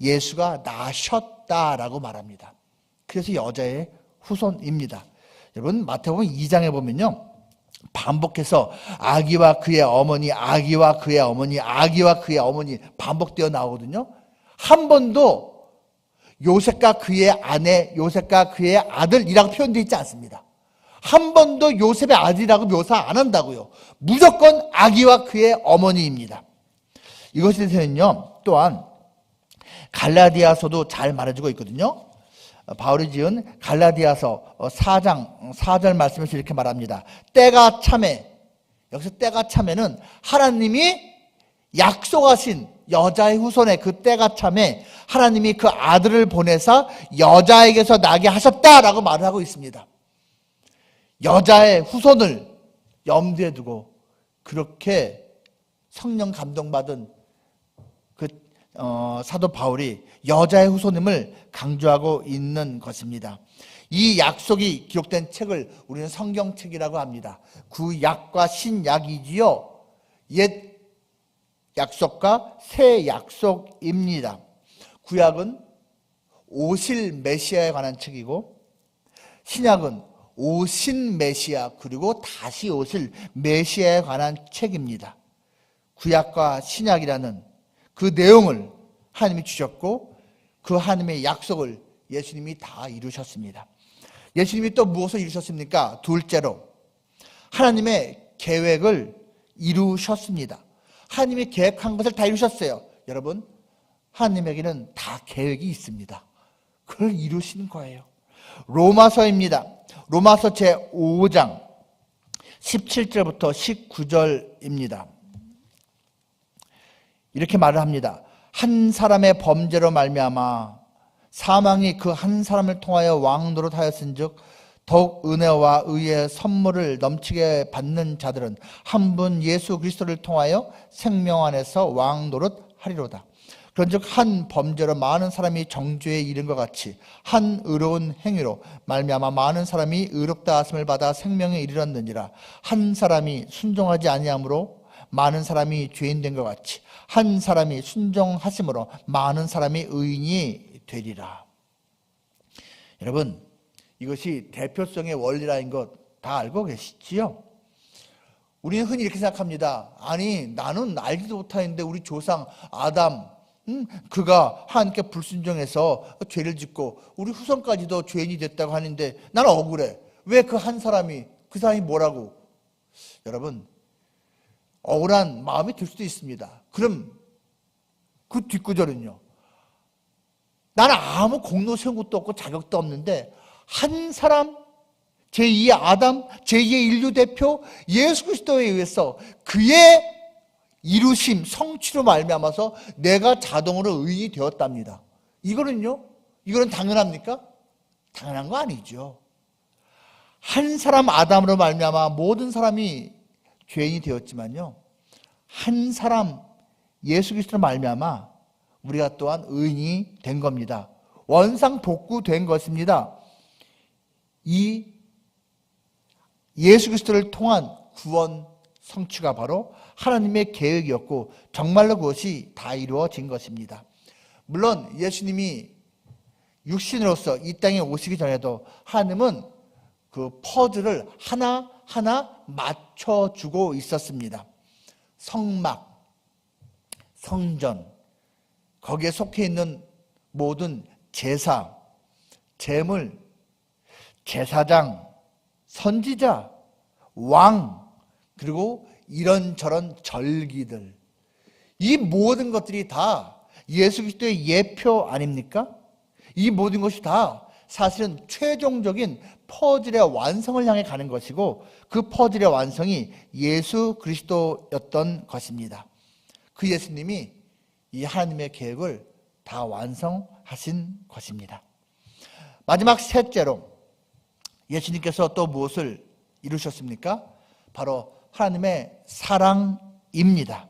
예수가 나셨다라고 말합니다. 그래서 여자의 후손입니다. 여러분, 마태복음 2장에 보면요, 반복해서 아기와 그의 어머니, 아기와 그의 어머니, 아기와 그의 어머니 반복되어 나오거든요. 한 번도 요셉과 그의 아내, 요셉과 그의 아들이라고 표현되어 있지 않습니다. 한 번도 요셉의 아들이라고 묘사 안 한다고요. 무조건 아기와 그의 어머니입니다. 이것에 대해서는요, 또한 갈라디아서도 잘 말해주고 있거든요. 바울이 지은 갈라디아서 4장 4절 말씀에서 이렇게 말합니다. 때가 참에, 여기서 때가 참에는 하나님이 약속하신 여자의 후손의 그 때가 참에 하나님이 그 아들을 보내사 여자에게서 나게 하셨다라고 말을 하고 있습니다. 여자의 후손을 염두에 두고 그렇게 성령 감동받은 그 사도 바울이 여자의 후손임을 강조하고 있는 것입니다. 이 약속이 기록된 책을 우리는 성경책이라고 합니다. 구약과 신약이지요. 옛 약속과 새 약속입니다. 구약은 오실 메시아에 관한 책이고 신약은 오신 메시아 그리고 다시 오실 메시아에 관한 책입니다. 구약과 신약이라는 그 내용을 하나님이 주셨고 그 하나님의 약속을 예수님이 다 이루셨습니다. 예수님이 또 무엇을 이루셨습니까? 둘째로 하나님의 계획을 이루셨습니다. 하나님이 계획한 것을 다 이루셨어요. 여러분, 하나님에게는 다 계획이 있습니다. 그걸 이루시는 거예요. 로마서입니다. 로마서 제5장 17절부터 19절입니다. 이렇게 말을 합니다. 한 사람의 범죄로 말미암아 사망이 그 한 사람을 통하여 왕노릇하였은즉 더욱 은혜와 의의 선물을 넘치게 받는 자들은 한 분 예수 그리스도를 통하여 생명 안에서 왕노릇하리로다. 그런즉 한 범죄로 많은 사람이 정죄에 이른 것 같이 한 의로운 행위로 말미암아 많은 사람이 의롭다 하심을 받아 생명에 이르렀느니라. 한 사람이 순종하지 아니함으로 많은 사람이 죄인 된 것 같이 한 사람이 순종하심으로 많은 사람이 의인이 되리라. 여러분, 이것이 대표성의 원리라는 것 다 알고 계시지요? 우리는 흔히 이렇게 생각합니다. 아니, 나는 알지도 못하는데 우리 조상 아담, 그가 하나님께 불순종해서 죄를 짓고 우리 후손까지도 죄인이 됐다고 하는데 나는 억울해. 왜 그 한 사람이, 그 사람이 뭐라고? 여러분, 억울한 마음이 들 수도 있습니다. 그럼 그 뒷구절은요. 나는 아무 공로 세운 것도 없고 자격도 없는데 한 사람, 제2의 아담, 제2의 인류 대표 예수 그리스도에 의해서 그의 이루심, 성취로 말미암아서 내가 자동으로 의인이 되었답니다. 이거는 당연합니까? 당연한 거 아니죠. 한 사람 아담으로 말미암아 모든 사람이 죄인이 되었지만요. 한 사람 예수 그리스도로 말미암아 우리가 또한 의인이 된 겁니다. 원상복구된 것입니다. 이 예수 그리스도를 통한 구원 성취가 바로 하나님의 계획이었고 정말로 그것이 다 이루어진 것입니다. 물론 예수님이 육신으로서 이 땅에 오시기 전에도 하나님은 그 퍼즐을 하나하나 맞춰주고 있었습니다. 성막, 성전, 거기에 속해 있는 모든 제사, 제물, 제사장, 선지자, 왕, 그리고 이런저런 절기들, 이 모든 것들이 다 예수 그리스도의 예표 아닙니까? 이 모든 것이 다 사실은 최종적인 퍼즐의 완성을 향해 가는 것이고 그 퍼즐의 완성이 예수 그리스도였던 것입니다. 그 예수님이 이 하나님의 계획을 다 완성하신 것입니다. 마지막 셋째로 예수님께서 또 무엇을 이루셨습니까? 바로 하나님의 사랑입니다.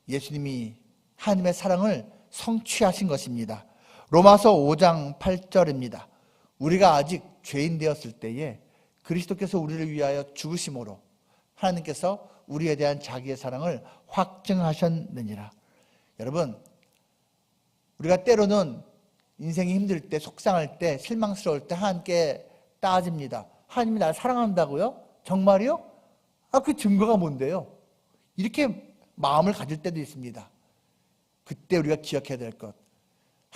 예수님이 하나님의 사랑을 성취하신 것입니다. 로마서 5장 8절입니다. 우리가 아직 죄인 되었을 때에 그리스도께서 우리를 위하여 죽으심으로 하나님께서 우리에 대한 자기의 사랑을 확증하셨느니라. 여러분, 우리가 때로는 인생이 힘들 때, 속상할 때, 실망스러울 때 하나님께 따집니다. 하나님이 나를 사랑한다고요? 정말이요? 그 증거가 뭔데요? 이렇게 마음을 가질 때도 있습니다. 그때 우리가 기억해야 될 것,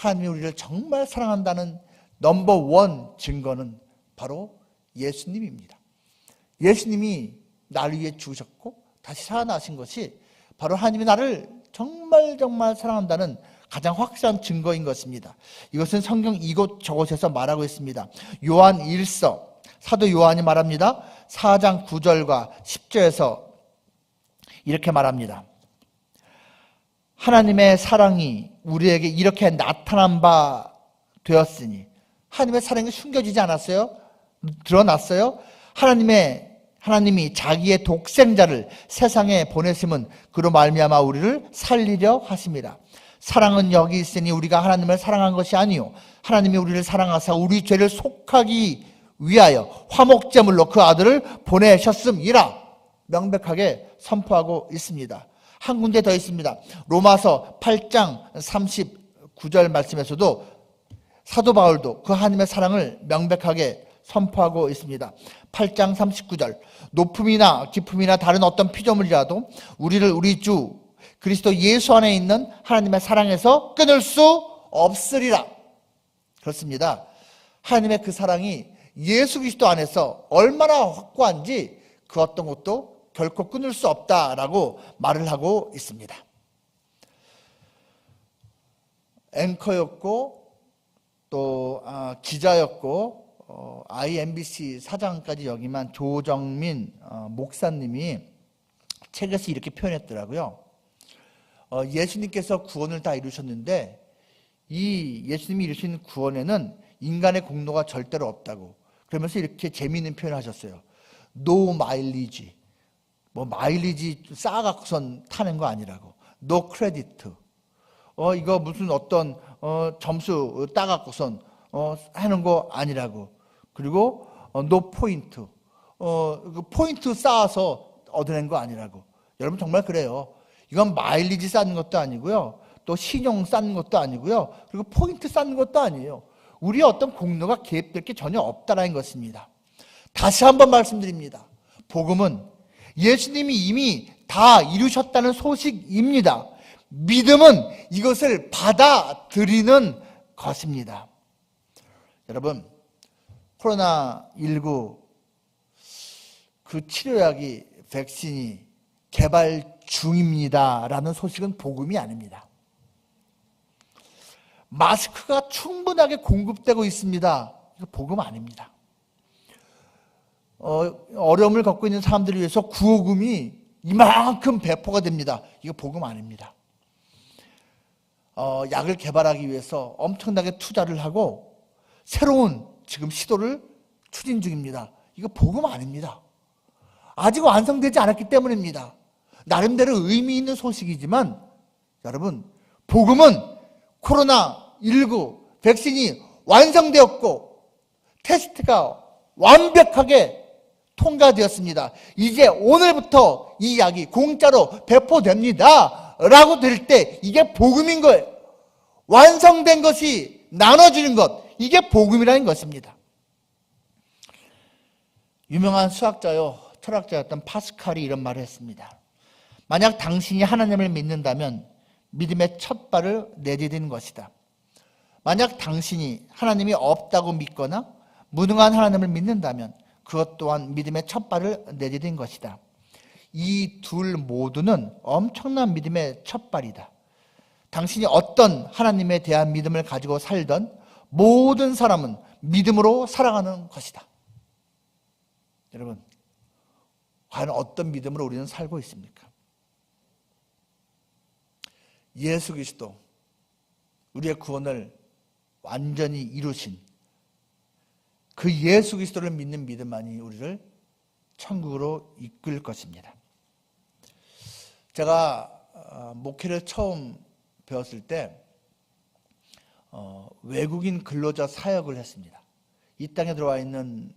하나님이 우리를 정말 사랑한다는 넘버원 증거는 바로 예수님입니다. 예수님이 나를 위해 죽으셨고 다시 살아나신 것이 바로 하나님이 나를 정말 사랑한다는 가장 확실한 증거인 것입니다. 이것은 성경 이곳저곳에서 말하고 있습니다. 요한 1서 사도 요한이 말합니다. 4장 9절과 10절에서 이렇게 말합니다. 하나님의 사랑이 우리에게 이렇게 나타난 바 되었으니, 하나님의 사랑이 숨겨지지 않았어요? 드러났어요? 하나님이 자기의 독생자를 세상에 보내심은 그로 말미암아 우리를 살리려 하심이라. 사랑은 여기 있으니 우리가 하나님을 사랑한 것이 아니요 하나님이 우리를 사랑하사 우리 죄를 속하기 위하여 화목제물로 그 아들을 보내셨음이라 명백하게 선포하고 있습니다. 한 군데 더 있습니다. 로마서 8장 39절 말씀에서도 사도 바울도 그 하나님의 사랑을 명백하게 선포하고 있습니다. 8장 39절 높음이나 깊음이나 다른 어떤 피조물이라도 우리를 우리 주 그리스도 예수 안에 있는 하나님의 사랑에서 끊을 수 없으리라. 그렇습니다. 하나님의 그 사랑이 예수 그리스도 안에서 얼마나 확고한지 그 어떤 것도 결코 끊을 수 없다라고 말을 하고 있습니다. 앵커였고 또 기자였고 IMBC 사장까지 역임한 조정민 목사님이 책에서 이렇게 표현했더라고요. 예수님께서 구원을 다 이루셨는데 이 예수님이 이루신 구원에는 인간의 공로가 절대로 없다고, 그러면서 이렇게 재미있는 표현을 하셨어요. No mileage. 뭐 마일리지 쌓아갖고선 타는 거 아니라고. No credit. 이거 무슨 어떤 점수 따갖고선 하는 거 아니라고. 그리고 no point. 그 포인트 쌓아서 얻어낸 거 아니라고. 여러분 정말 그래요. 이건 마일리지 쌓는 것도 아니고요. 또 신용 쌓는 것도 아니고요. 그리고 포인트 쌓는 것도 아니에요. 우리의 어떤 공로가 개입될 게 전혀 없다라는 것입니다. 다시 한번 말씀드립니다. 복음은 예수님이 이미 다 이루셨다는 소식입니다. 믿음은 이것을 받아들이는 것입니다. 여러분, 코로나19 그 치료약이 백신이 개발 중입니다라는 소식은 복음이 아닙니다. 마스크가 충분하게 공급되고 있습니다. 이거 복음 아닙니다. 어려움을 겪고 있는 사람들을 위해서 구호금이 이만큼 배포가 됩니다. 이거 복음 아닙니다. 약을 개발하기 위해서 엄청나게 투자를 하고 새로운 지금 시도를 추진 중입니다. 이거 복음 아닙니다. 아직 완성되지 않았기 때문입니다. 나름대로 의미 있는 소식이지만 여러분, 복음은 코로나19 백신이 완성되었고 테스트가 완벽하게 통과되었습니다. 이제 오늘부터 이 약이 공짜로 배포됩니다 라고 될 때 이게 복음인 거예요. 완성된 것이 나눠주는 것, 이게 복음이라는 것입니다. 유명한 수학자요 철학자였던 파스칼이 이런 말을 했습니다. 만약 당신이 하나님을 믿는다면 믿음의 첫 발을 내디딘 것이다. 만약 당신이 하나님이 없다고 믿거나 무능한 하나님을 믿는다면 그것 또한 믿음의 첫 발을 내디딘 것이다. 이 둘 모두는 엄청난 믿음의 첫 발이다. 당신이 어떤 하나님에 대한 믿음을 가지고 살던 모든 사람은 믿음으로 살아가는 것이다. 여러분, 과연 어떤 믿음으로 우리는 살고 있습니까? 예수 그리스도, 우리의 구원을 완전히 이루신 그 예수 그리스도를 믿는 믿음만이 우리를 천국으로 이끌 것입니다. 제가 목회를 처음 배웠을 때 외국인 근로자 사역을 했습니다. 이 땅에 들어와 있는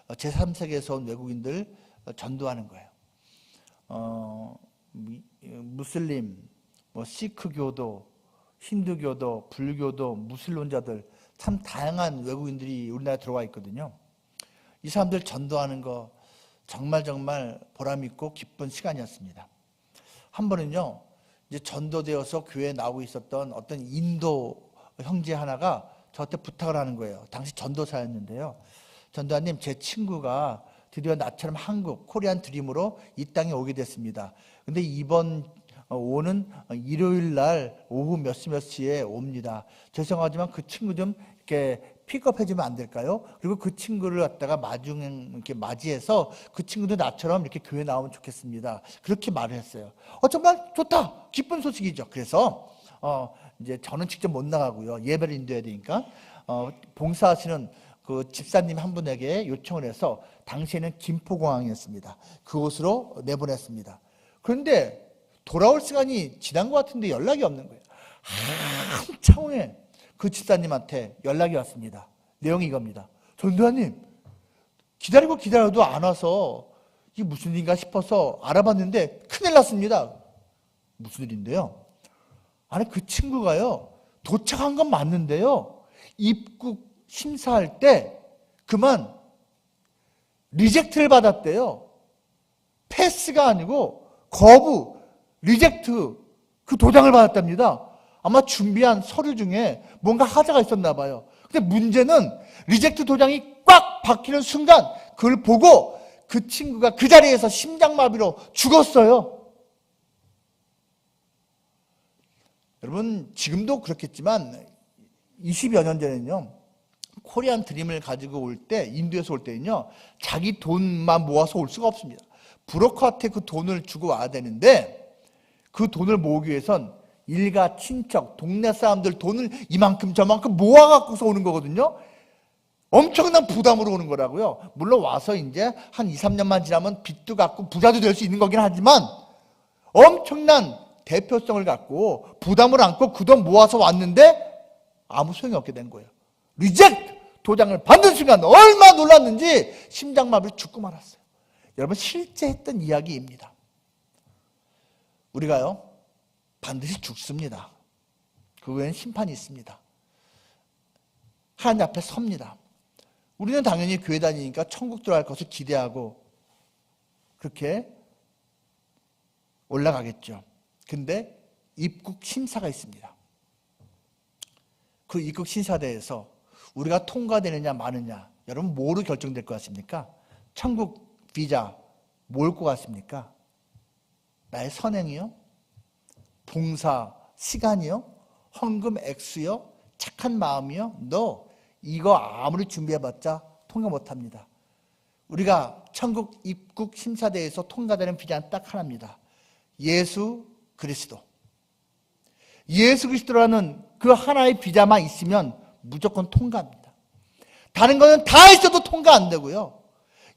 제3세계에서 온 외국인들 전도하는 거예요. 무슬림, 시크교도, 힌두교도, 불교도, 무슬론자들 참 다양한 외국인들이 우리나라에 들어와 있거든요. 이 사람들 전도하는 거 정말 보람 있고 기쁜 시간이었습니다. 한 번은요, 이제 전도되어서 교회에 나오고 있었던 어떤 인도 형제 하나가 저한테 부탁을 하는 거예요. 당시 전도사였는데요. 전도사님, 제 친구가 드디어 나처럼 한국 코리안 드림으로 이 땅에 오게 됐습니다. 근데 이번 오는 일요일 날 오후 몇 시에 옵니다. 죄송하지만 그 친구 좀 이렇게 픽업해주면 안 될까요? 그리고 그 친구를 갖다가 이렇게 맞이해서 그 친구도 나처럼 이렇게 교회 나오면 좋겠습니다. 그렇게 말을 했어요. 정말 좋다, 기쁜 소식이죠. 그래서 이제 저는 직접 못 나가고요. 예배를 인도해야 되니까 봉사하시는 그 집사님 한 분에게 요청을 해서 당시에는 김포공항이었습니다. 그곳으로 내보냈습니다. 그런데 돌아올 시간이 지난 것 같은데 연락이 없는 거예요. 한참 후에 그 집사님한테 연락이 왔습니다. 내용이 이겁니다. 전도사님, 기다려도 안 와서 이게 무슨 일인가 싶어서 알아봤는데 큰일 났습니다. 무슨 일인데요? 아니, 그 친구가요, 도착한 건 맞는데요, 입국 심사할 때 그만 리젝트를 받았대요. 패스가 아니고 거부, 리젝트, 그 도장을 받았답니다. 아마 준비한 서류 중에 뭔가 하자가 있었나 봐요. 근데 문제는 리젝트 도장이 꽉 박히는 순간 그걸 보고 그 친구가 그 자리에서 심장마비로 죽었어요. 여러분, 지금도 그렇겠지만 20여 년 전에는요, 코리안 드림을 가지고 올 때, 인도에서 올 때는요, 자기 돈만 모아서 올 수가 없습니다. 브로커한테 그 돈을 주고 와야 되는데, 그 돈을 모으기 위해선 일가, 친척, 동네 사람들 돈을 이만큼 저만큼 모아갖고서 오는 거거든요. 엄청난 부담으로 오는 거라고요. 물론 와서 이제 한 2, 3년만 지나면 빚도 갚고 부자도 될 수 있는 거긴 하지만 엄청난 대표성을 갖고 부담을 안고 그 돈 모아서 왔는데 아무 소용이 없게 된 거예요. 리젝트 도장을 받는 순간 얼마나 놀랐는지 심장마비로 죽고 말았어요. 여러분, 실제 했던 이야기입니다. 우리가요, 반드시 죽습니다. 그 외엔 심판이 있습니다. 하나님 앞에 섭니다. 우리는 당연히 교회 다니니까 천국 들어갈 것을 기대하고 그렇게 올라가겠죠. 근데 입국 심사가 있습니다. 그 입국 심사대에서 우리가 통과되느냐 마느냐, 여러분 뭐로 결정될 것 같습니까? 천국 비자 뭘 것 같습니까? 나의 선행이요? 봉사 시간이요? 헌금 액수요? 착한 마음이요? No. 이거 아무리 준비해봤자 통과 못합니다. 우리가 천국 입국 심사대에서 통과되는 비자는 딱 하나입니다. 예수 그리스도. 예수 그리스도라는 그 하나의 비자만 있으면 무조건 통과합니다. 다른 거는 다 있어도 통과 안 되고요.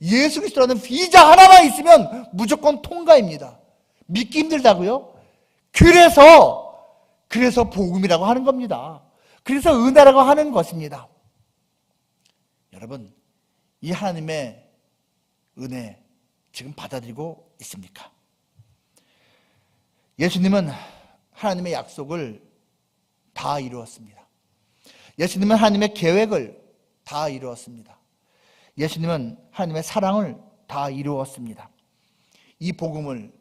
예수 그리스도라는 비자 하나만 있으면 무조건 통과입니다. 믿기 힘들다고요? 그래서 복음이라고 하는 겁니다. 그래서 은혜라고 하는 것입니다. 여러분, 이 하나님의 은혜 지금 받아들이고 있습니까? 예수님은 하나님의 약속을 다 이루었습니다. 예수님은 하나님의 계획을 다 이루었습니다. 예수님은 하나님의 사랑을 다 이루었습니다. 이 복음을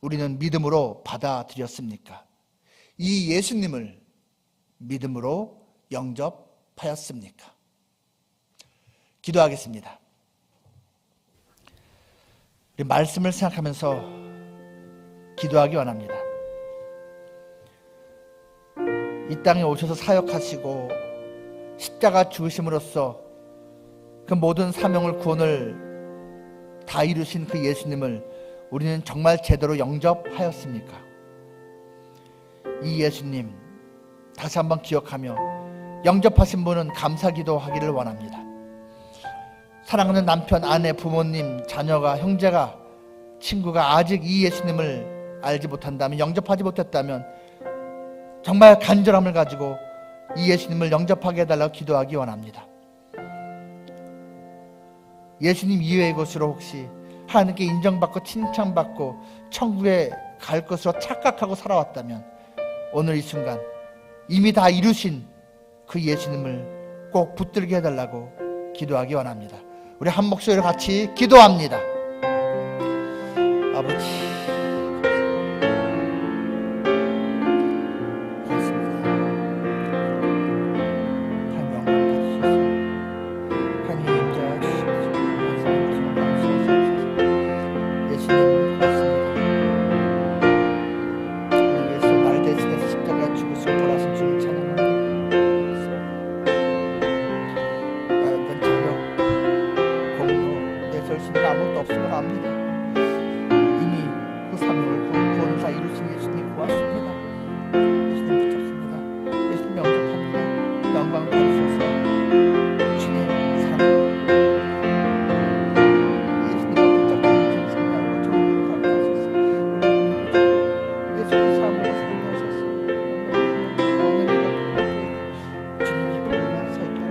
우리는 믿음으로 받아들였습니까? 이 예수님을 믿음으로 영접하였습니까? 기도하겠습니다. 우리 말씀을 생각하면서 기도하기 원합니다. 이 땅에 오셔서 사역하시고 십자가 죽으심으로써 그 모든 사명을, 구원을 다 이루신 그 예수님을 우리는 정말 제대로 영접하였습니까? 이 예수님 다시 한번 기억하며 영접하신 분은 감사기도 하기를 원합니다. 사랑하는 남편, 아내, 부모님, 자녀가, 형제가, 친구가 아직 이 예수님을 알지 못한다면, 영접하지 못했다면 정말 간절함을 가지고 이 예수님을 영접하게 해달라고 기도하기 원합니다. 예수님 이외의 것으로 혹시 하나님께 인정받고 칭찬받고 천국에 갈 것으로 착각하고 살아왔다면 오늘 이 순간 이미 다 이루신 그 예수님을 꼭 붙들게 해달라고 기도하기 원합니다. 우리 한 목소리로 같이 기도합니다. 아버지, 고맙습니다. 사명을 구원사 이루신 예수님 고맙습니다. 예수님 붙잡습니다. 예수님 영접합니다. 영광 받으셔서 주님 사랑 예수님 붙잡고 인생 생명으로 좋은 가게 하소서. 예수님 사랑으로 살게 하소서. 오늘과 주님 입을 서 있게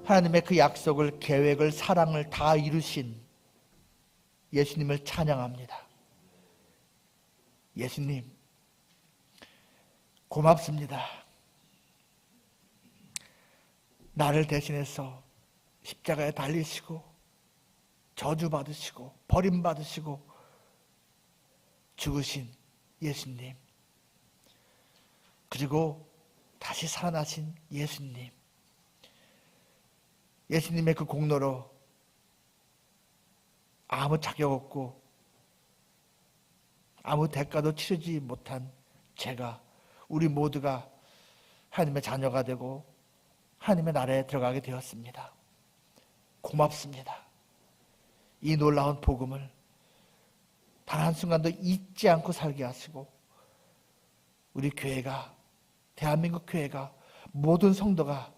하나님의 그 약속을, 계획을, 사랑을 다 이루신 예수님을 찬양합니다. 예수님 고맙습니다. 나를 대신해서 십자가에 달리시고 저주받으시고 버림받으시고 죽으신 예수님, 그리고 다시 살아나신 예수님, 예수님의 그 공로로 아무 자격 없고 아무 대가도 치르지 못한 제가, 우리 모두가 하나님의 자녀가 되고 하나님의 나라에 들어가게 되었습니다. 고맙습니다. 이 놀라운 복음을 단 한순간도 잊지 않고 살게 하시고 우리 교회가, 대한민국 교회가, 모든 성도가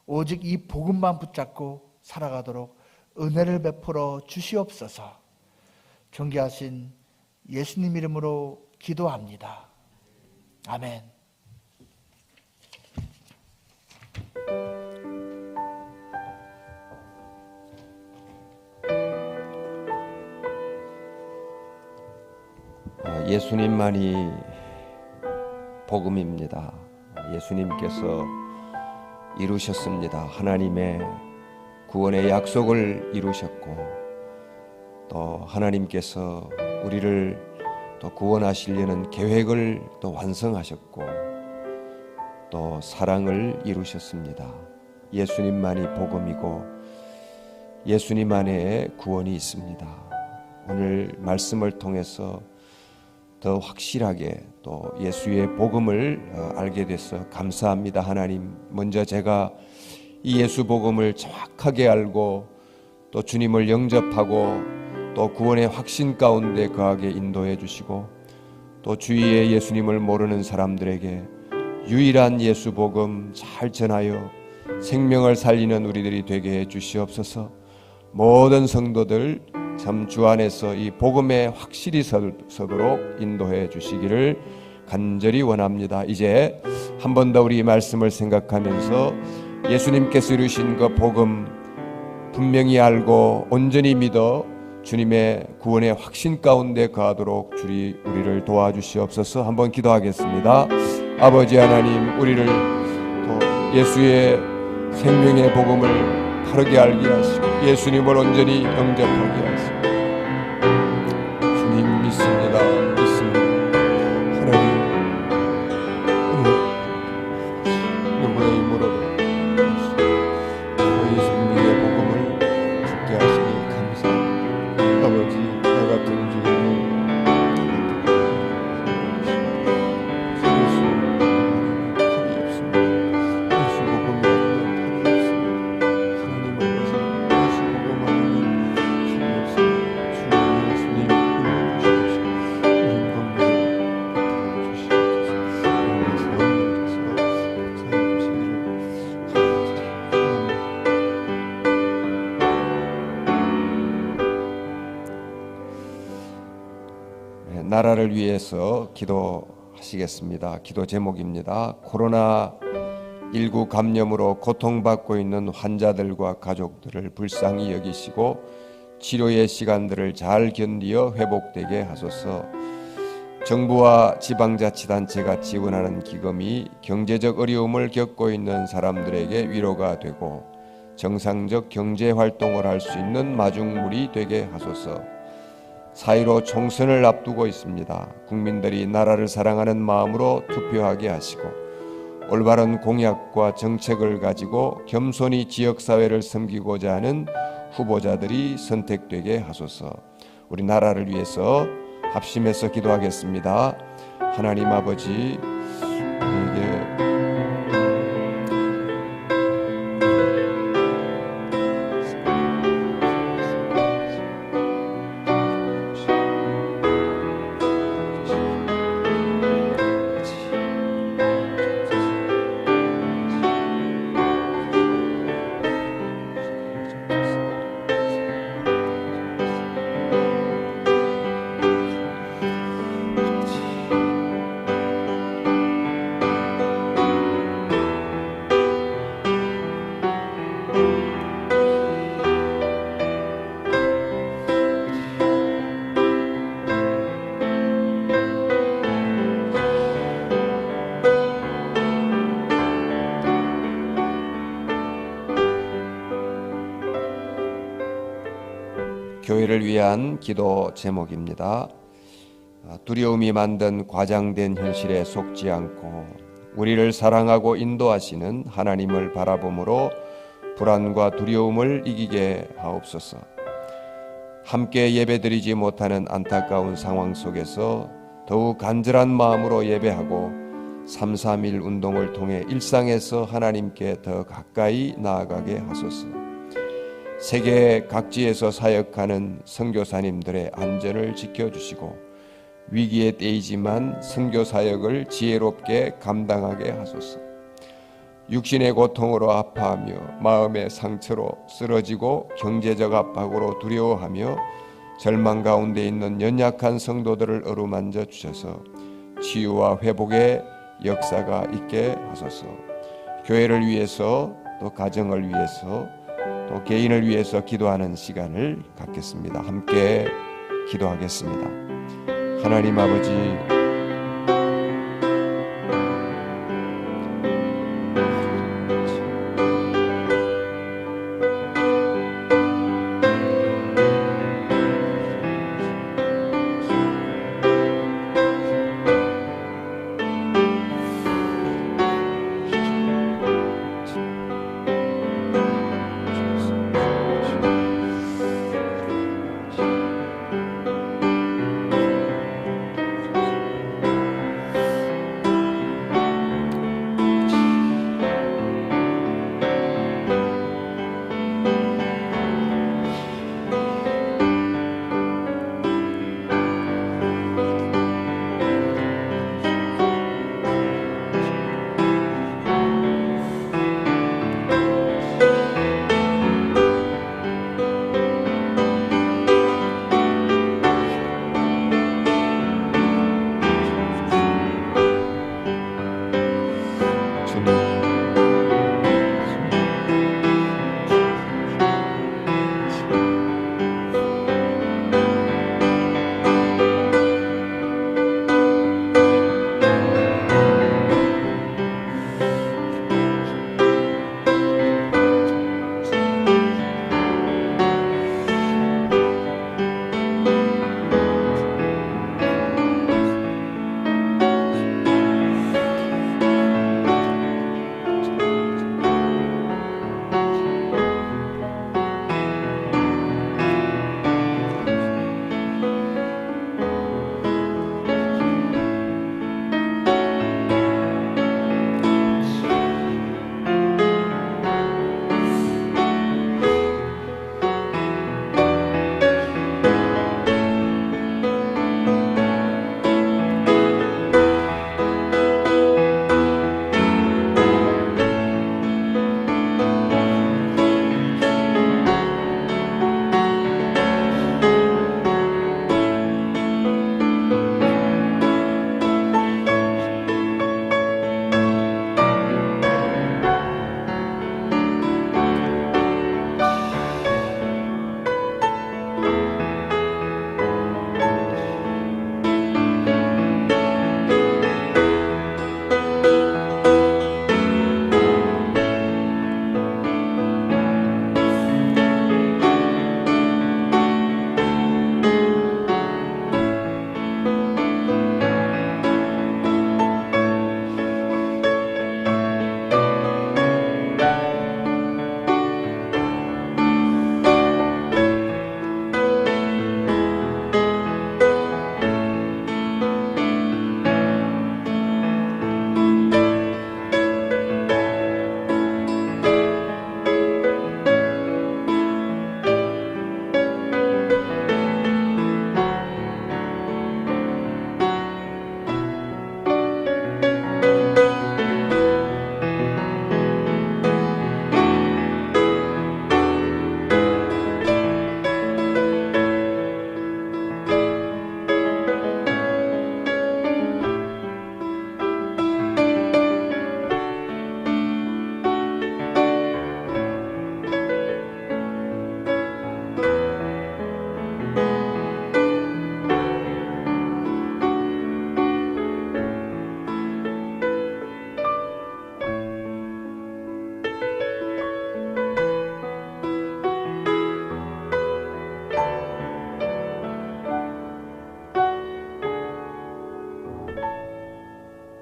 오직 이 복음만 붙잡고 살아가도록 은혜를 베풀어 주시옵소서. 존귀하신 예수님 이름으로 기도합니다. 아멘. 예수님만이 복음입니다. 예수님께서 이루셨습니다. 하나님의 구원의 약속을 이루셨고, 또 하나님께서 우리를 또 구원하시려는 계획을 또 완성하셨고, 또 사랑을 이루셨습니다. 예수님만이 복음이고 예수님 안에 구원이 있습니다. 오늘 말씀을 통해서 더 확실하게 또 예수의 복음을 알게 돼서 감사합니다. 하나님, 먼저 제가 이 예수 복음을 정확하게 알고 또 주님을 영접하고 또 구원의 확신 가운데 거하게 인도해 주시고, 또 주위에 예수님을 모르는 사람들에게 유일한 예수 복음 잘 전하여 생명을 살리는 우리들이 되게 해 주시옵소서. 모든 성도들 참 주 안에서 이 복음에 확실히 서도록 인도해 주시기를 간절히 원합니다. 이제 한 번 더 우리 말씀을 생각하면서 예수님께서 이루신 그 복음 분명히 알고 온전히 믿어 주님의 구원의 확신 가운데 거하도록 주님 우리를 도와주시옵소서. 한번 기도하겠습니다. 아버지 하나님, 우리를 또 예수의 생명의 복음을 바르게 알게 하시고 예수님을 온전히 영접하게 하시고, 주님 믿습니다. 하나님, 누구의 힘으로도 저희 생명의 복음을 듣게 하시니 감사합니다. 아버지, 나 같은 주님을 나라를 위해서 기도하시겠습니다. 기도 제목입니다. 코로나19 감염으로 고통받고 있는 환자들과 가족들을 불쌍히 여기시고 치료의 시간들을 잘 견디어 회복되게 하소서. 정부와 지방자치단체가 지원하는 기금이 경제적 어려움을 겪고 있는 사람들에게 위로가 되고 정상적 경제활동을 할 수 있는 마중물이 되게 하소서. 4.15 총선을 앞두고 있습니다. 국민들이 나라를 사랑하는 마음으로 투표하게 하시고 올바른 공약과 정책을 가지고 겸손히 지역사회를 섬기고자 하는 후보자들이 선택되게 하소서. 우리 나라를 위해서 합심해서 기도하겠습니다. 하나님 아버지, 우리에게 교회를 위한 기도 제목입니다. 두려움이 만든 과장된 현실에 속지 않고 우리를 사랑하고 인도하시는 하나님을 바라봄으로 불안과 두려움을 이기게 하옵소서. 함께 예배드리지 못하는 안타까운 상황 속에서 더욱 간절한 마음으로 예배하고 3.3.1 운동을 통해 일상에서 하나님께 더 가까이 나아가게 하소서. 세계 각지에서 사역하는 선교사님들의 안전을 지켜주시고 위기의 때이지만 선교 사역을 지혜롭게 감당하게 하소서. 육신의 고통으로 아파하며 마음의 상처로 쓰러지고 경제적 압박으로 두려워하며 절망 가운데 있는 연약한 성도들을 어루만져 주셔서 치유와 회복의 역사가 있게 하소서. 교회를 위해서 또 가정을 위해서 또 개인을 위해서 기도하는 시간을 갖겠습니다. 함께 기도하겠습니다. 하나님 아버지, 주님